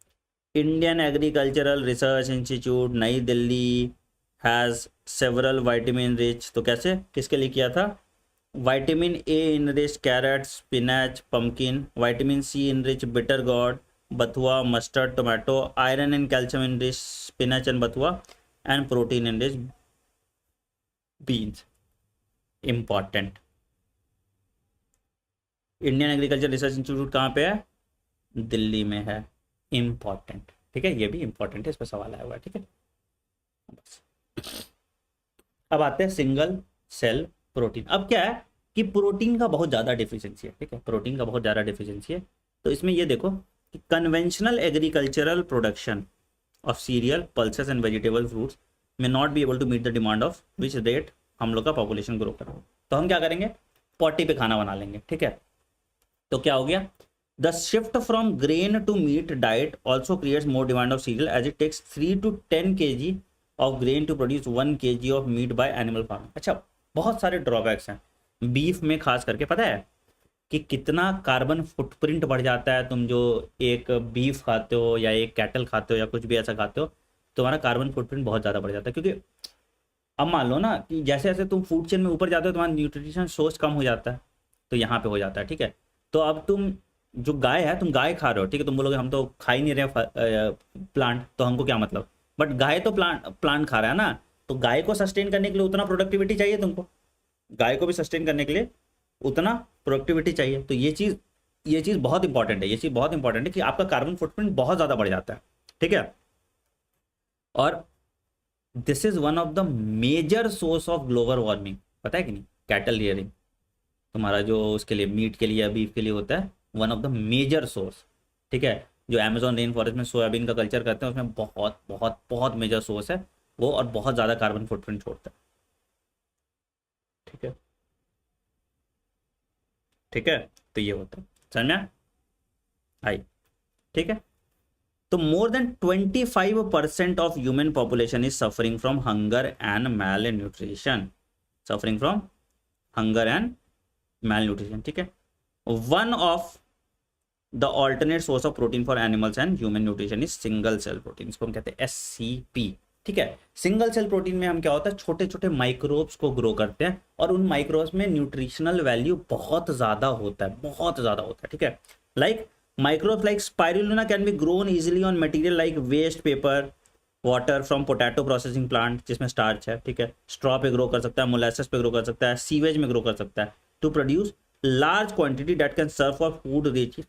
Indian agricultural research institute New Delhi has several vitamin rich, तो कैसे, किसके लिए किया था? Vitamin A enrich carrot, spinach, pumpkin, vitamin C enrich bitter gourd, bathua, mustard, tomato, iron and calcium enrich spinach and bathua, and protein enrich beans. Important. Indian agriculture research institute कहाँ पे है? दिल्ली में है। इंपॉर्टेंट। ठीक है, ये भी इंपॉर्टेंट है, इस पर सवाल आया हुआ है। ठीक है, बस। अब आते हैं सिंगल सेल प्रोटीन। अब क्या है कि प्रोटीन का बहुत ज़्यादा डिफिशियंसी है। ठीक है, प्रोटीन का बहुत ज़्यादा डिफिशियंसी है। तो इसमें ये देखो कि conventional agricultural production of cereal, pulses and vegetable fruits may not be able to meet the demand of which rate हम लोग का पॉपुलेशन ग्रो कर। तो हम क्या करेंगे? पॉटी पे खाना बना लेंगे। ठीक है, तो क्या हो गया? The shift from grain to meat diet also creates more demand of cereal as it takes 3 to 10 kg of grain to produce 1 kg of meat by animal farm. अच्छा, बहुत सारे ड्रॉबैक्स हैं बीफ में, खास करके पता है कि कितना कार्बन फुटप्रिंट बढ़ जाता है। तुम जो एक बीफ खाते हो या एक कैटल खाते हो या कुछ भी ऐसा खाते हो, तुम्हारा कार्बन फुटप्रिंट बहुत ज़्यादा बढ़ जाता है। क्योंकि अब मान लो ना कि जैसे जैसे तुम फूड चेन में ऊपर जाते हो तुम्हारा न्यूट्रिशन सोर्स कम हो जाता है, तो यहाँ पे हो जाता है। ठीक है, तो अब तुम जो गाय है, तुम गाय खा रहे हो, ठीक है, तुम बोलोगे हम तो खा ही नहीं रहे प्लांट, तो हमको क्या मतलब? बट गाय तो प्लांट खा रहा है ना, तो गाय को सस्टेन करने के लिए उतना प्रोडक्टिविटी चाहिए तुमको, गाय को भी सस्टेन करने के लिए उतना प्रोडक्टिविटी चाहिए। तो ये चीज़ बहुत इंपॉर्टेंट है, ये चीज़ बहुत इंपॉर्टेंट है कि आपका कार्बन फुटप्रिंट बहुत ज़्यादा बढ़ जाता है। ठीक है, और this is one of the major source of global warming, पता है कि नहीं? कैटल रियरिंग तुम्हारा जो उसके लिए मीट के लिए या बीफ के लिए होता है, one of the major source. ठीक है, जो अमेजोन रेन फॉरेस्ट में सोयाबीन का कल्चर करते हैं उसमें बहुत बहुत बहुत मेजर सोर्स है वो, और बहुत ज़्यादा कार्बन फुटप्रिंट छोड़ता है। ठीक है, ठीक है, तो ये होता है, समझ में आई? ठीक है, तो more than 25% of human population is suffering from hunger and malnutrition, suffering from hunger and malnutrition. ठीक है, one of the alternate source of protein for animals and human nutrition is single cell protein, इसको हम कहते हैं SCP। ठीक है, single cell protein में हम क्या होता है, छोटे छोटे माइक्रोब्स को ग्रो करते हैं और उन माइक्रोब्स में न्यूट्रिशनल वैल्यू बहुत ज़्यादा होता है, बहुत ज़्यादा होता है। ठीक है, like microbes like spirulina can be grown easily on material like waste paper, water from potato processing plant जिसमें स्टार्च है। ठीक है, स्ट्रॉ पे ग्रो कर सकता है, मोलासेस पे ग्रो कर सकता है, सीवेज में ग्रो कर सकता है, to produce large quantity that can serve for food rich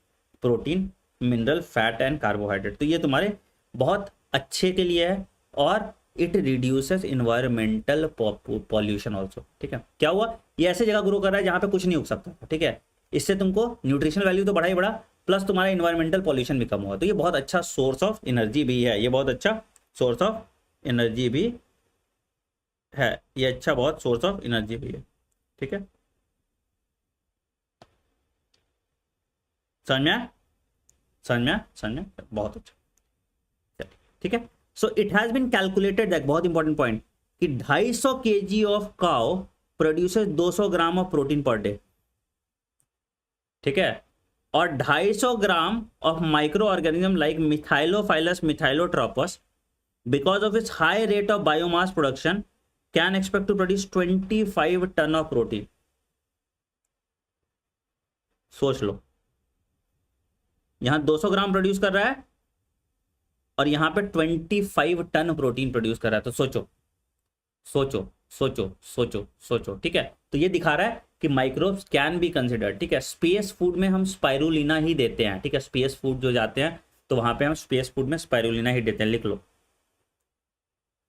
protein, mineral, fat and carbohydrate. तो ये तुम्हारे बहुत अच्छे के लिए है और it reduces environmental pollution also. ठीक है, क्या हुआ, ये ऐसे जगह ग्रो कर रहा है जहाँ पे कुछ नहीं उग सकता। ठीक है, इससे तुमको न्यूट्रिशनल वैल्यू तो बढ़ा ही बढ़ा, प्लस तुम्हारा इन्वायरमेंटल पॉल्यूशन भी कम हुआ। तो ये बहुत अच्छा सोर्स ऑफ एनर्जी भी है, ये बहुत अच्छा सोर्स ऑफ एनर्जी भी है, ये अच्छा बहुत सोर्स ऑफ एनर्जी भी है। ठीक है, समझ में आया? समझ में बहुत अच्छा। ठीक है, so it has been calculated that, बहुत इंपॉर्टेंट पॉइंट, कि 250 kg of cow produces 200 gram of protein per day. ठीक है, और 250 gram of microorganism like Methylophilus methylotrophus because of its high rate of biomass production can expect to produce 25 ton of protein. सोच लो, यहां 200 ग्राम produce कर रहा है और यहां पे 25 टन प्रोटीन प्रोड्यूस कर रहा है। तो सोचो सोचो सोचो सोचो सोचो। ठीक है, तो ये दिखा रहा है कि माइक्रोब्स कैन बी कंसिडर्ड। ठीक है, स्पेस फूड में हम स्पाइरुलिना ही देते हैं। ठीक है, स्पेस फूड जो जाते हैं तो वहां पे हम स्पेस फूड में स्पाइरुलिना ही देते हैं, लिख लो।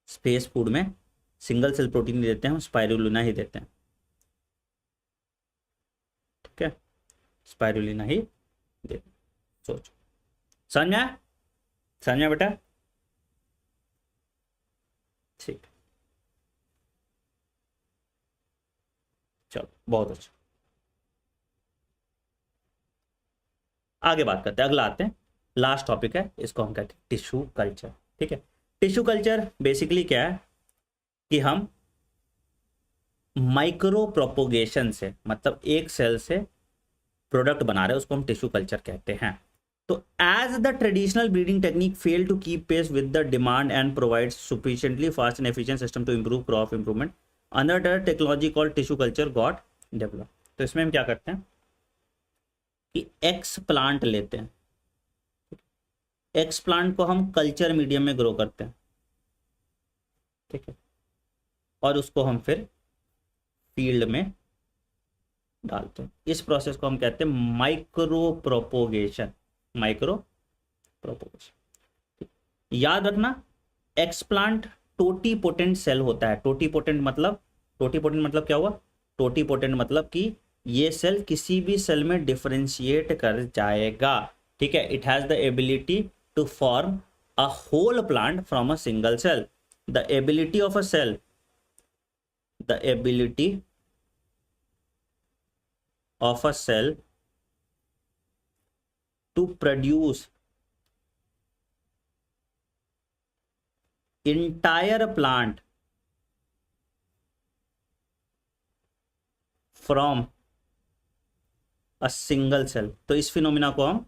स्पेस फूड में सिंगल सेल प्रोटीन नहीं देते हैं, हम स्पाइरुलिना ही देते हैं। ठीक है, स्पाइरुलिना ही देते हैं। सोचो, समझ में आया? समझ में बेटा? ठीक, चलो बहुत अच्छा। आगे बात करते हैं, अगला आते हैं, लास्ट टॉपिक है, इसको हम कहते हैं टिश्यू कल्चर। ठीक है, टिश्यू कल्चर बेसिकली क्या है कि हम माइक्रो प्रोपोगेशन से, मतलब एक सेल से प्रोडक्ट बना रहे हैं, उसको हम टिश्यू कल्चर कहते हैं। तो as the traditional breeding technique fail to keep pace with the demand and provide sufficiently fast and efficient system to improve crop improvement, another technology called tissue culture got develop. तो इसमें हम क्या करते हैं कि एक्स प्लांट लेते हैं, x plant को हम कल्चर मीडियम में ग्रो करते हैं। ठीक है, और उसको हम फिर फील्ड में डालते हैं। इस प्रोसेस को हम कहते हैं माइक्रो प्रोपोगेशन। माइक्रो प्रोपोगेशन, याद रखना, एक्सप्लांट टोटीपोटेंट सेल होता है। टोटीपोटेंट मतलब क्या हुआ? टोटीपोटेंट मतलब कि ये सेल किसी भी सेल में डिफरेंशिएट कर जाएगा। ठीक है, it has the ability to form a whole plant from a single cell. The ability of a cell, the ability of a cell to produce entire plant from a single cell। तो इस phenomena को हम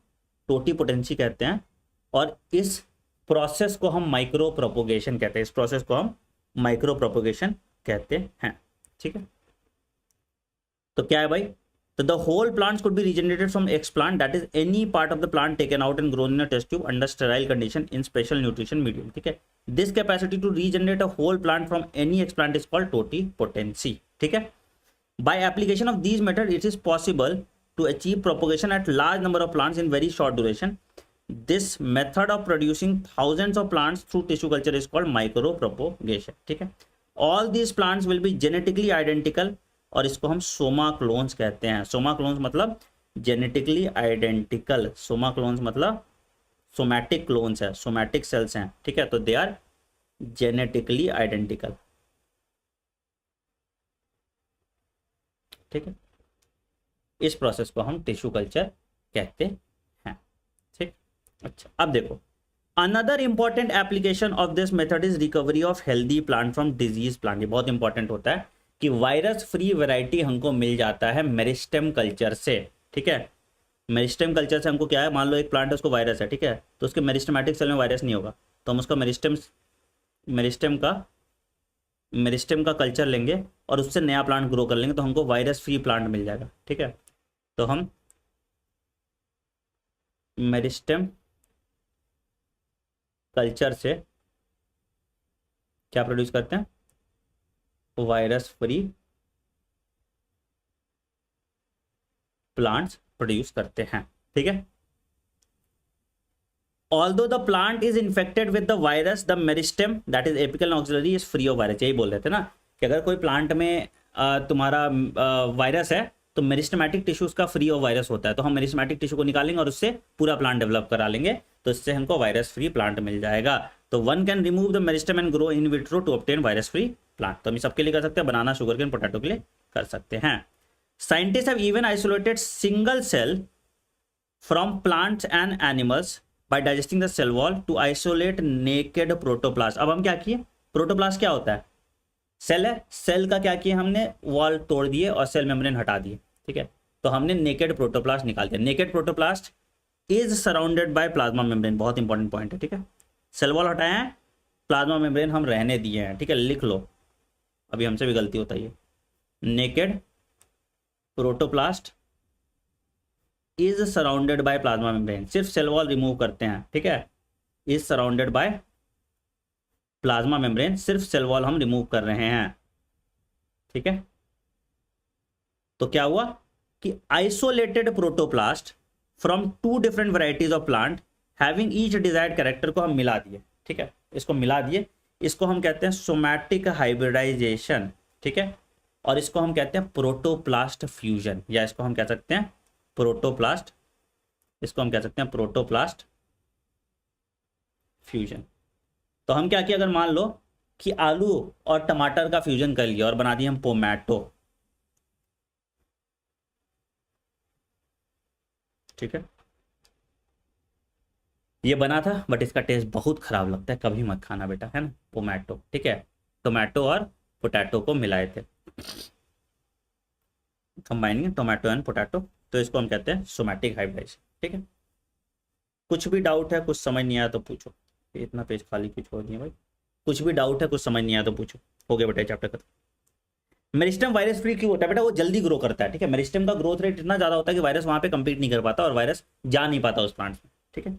totipotency कहते हैं और इस process को हम माइक्रो प्रोपोगेशन कहते हैं। इस प्रोसेस को हम माइक्रो प्रोपोगेशन कहते हैं। ठीक है, तो क्या है भाई? So the whole plants could be regenerated from explant, that is any part of the plant taken out and grown in a test tube under sterile condition in special nutrition medium. ठीक है, this capacity to regenerate a whole plant from any explant is called totipotency. ठीक है, by application of these methods it is possible to achieve propagation at large number of plants in very short duration. This method of producing thousands of plants through tissue culture is called micro propagation. ठीक है, all these plants will be genetically identical और इसको हम Soma clones कहते हैं। Soma clones मतलब genetically identical, Soma clones मतलब somatic clones है, सोमैटिक सेल्स हैं। ठीक है, तो दे आर जेनेटिकली आइडेंटिकल। ठीक है, इस प्रोसेस को हम टिश्यू कल्चर कहते हैं। ठीक, अच्छा, अब देखो, another important application of this method is recovery of healthy plant from disease plant. ये बहुत इंपॉर्टेंट होता है कि वायरस फ्री वैरायटी हमको मिल जाता है मेरिस्टेम कल्चर से। ठीक है, मेरिस्टेम कल्चर से हमको क्या है, मान लो एक प्लांट है, उसको वायरस है। ठीक है, तो उसके मेरिस्टेमेटिक सेल में वायरस नहीं होगा, तो हम उसका मेरिस्टेम का कल्चर लेंगे और उससे नया प्लांट ग्रो कर लेंगे, तो हमको वायरस फ्री प्लांट मिल जाएगा। ठीक है, तो हम मेरिस्टेम कल्चर से क्या प्रोड्यूस करते हैं? वायरस फ्री प्लांट्स प्रोड्यूस करते हैं। ठीक है, although the plant is infected with the virus, the meristem that is apical auxiliary is free of virus. यही बोल रहे थे ना कि अगर कोई प्लांट में तुम्हारा वायरस है तो मेरिस्टेमेटिक टिश्यू उसका फ्री ऑफ वायरस होता है, तो हम मेरिस्टेमेटिक टिश्यू को निकालेंगे और उससे पूरा प्लांट डेवलप करा लेंगे, तो इससे हमको वायरस फ्री प्लांट मिल जाएगा। तो one can remove the meristem and grow in vitro to obtain virus free plant. तो हम सबके लिए कर सकते हैं, बनाना, शुगर केन, पोटैटो के लिए कर सकते हैं। Scientist have even isolated single cell from plants and animals by digesting the cell wall to isolate naked protoplast. अब हम क्या किए, प्रोटोप्लास्ट क्या होता है, सेल है, सेल का क्या किया हमने, वॉल तोड़ दिए और सेल मेम्ब्रेन हटा दिए, ठीक है। तो हमने नेकेड प्रोटोप्लास्ट निकाल दिया। Naked protoplast is surrounded by plasma membrane, बहुत इंपॉर्टेंट पॉइंट है, ठीक है। सेल वॉल हटाए हैं, प्लाज्मा मेम्ब्रेन हम रहने दिए हैं, ठीक है, लिख लो, अभी हमसे भी गलती होता है। Naked protoplast is surrounded by plasma membrane, सिर्फ सेल वॉल रिमूव करते हैं, ठीक है, is surrounded by plasma membrane, सिर्फ सेल वॉल हम रिमूव कर रहे हैं, ठीक है। तो क्या हुआ कि isolated protoplast from two different varieties of plant having each desired character को हम मिला दिए, ठीक है, इसको मिला दिए, इसको हम कहते हैं सोमैटिक हाइब्रिडाइजेशन, ठीक है, और इसको हम कहते हैं प्रोटोप्लास्ट फ्यूजन, या इसको हम कह सकते हैं प्रोटोप्लास्ट, इसको हम कह सकते हैं प्रोटोप्लास्ट फ्यूजन। तो हम क्या किया, अगर मान लो कि आलू और टमाटर का फ्यूजन कर लिया और बना दिया हम पोमैटो, ठीक है, ये बना था बट इसका टेस्ट बहुत खराब लगता है, कभी मत खाना बेटा, है ना, पोमैटो, ठीक है, टोमेटो और पोटैटो को मिलाए थे, कंबाइनिंग टोमेटो एंड पोटैटो, तो इसको हम कहते हैं सोमैटिक हाइब्रिडाइजेशन, ठीक है। कुछ भी डाउट है, कुछ समझ नहीं आया तो पूछो, इतना पेज खाली क्यों छोड़ दिया भाई, कुछ भी डाउट है, कुछ समझ नहीं आया तो पूछो, हो गया बेटा चैप्टर खत्म। मेरिस्टेम वायरस फ्री क्यों होता है बेटा, वो जल्दी ग्रो करता है, ठीक है, मेरिस्टेम का ग्रोथ रेट इतना ज्यादा होता है कि वायरस वहां पे कंपीट नहीं कर पाता और वायरस जा नहीं पाता उस प्लांट में, ठीक है।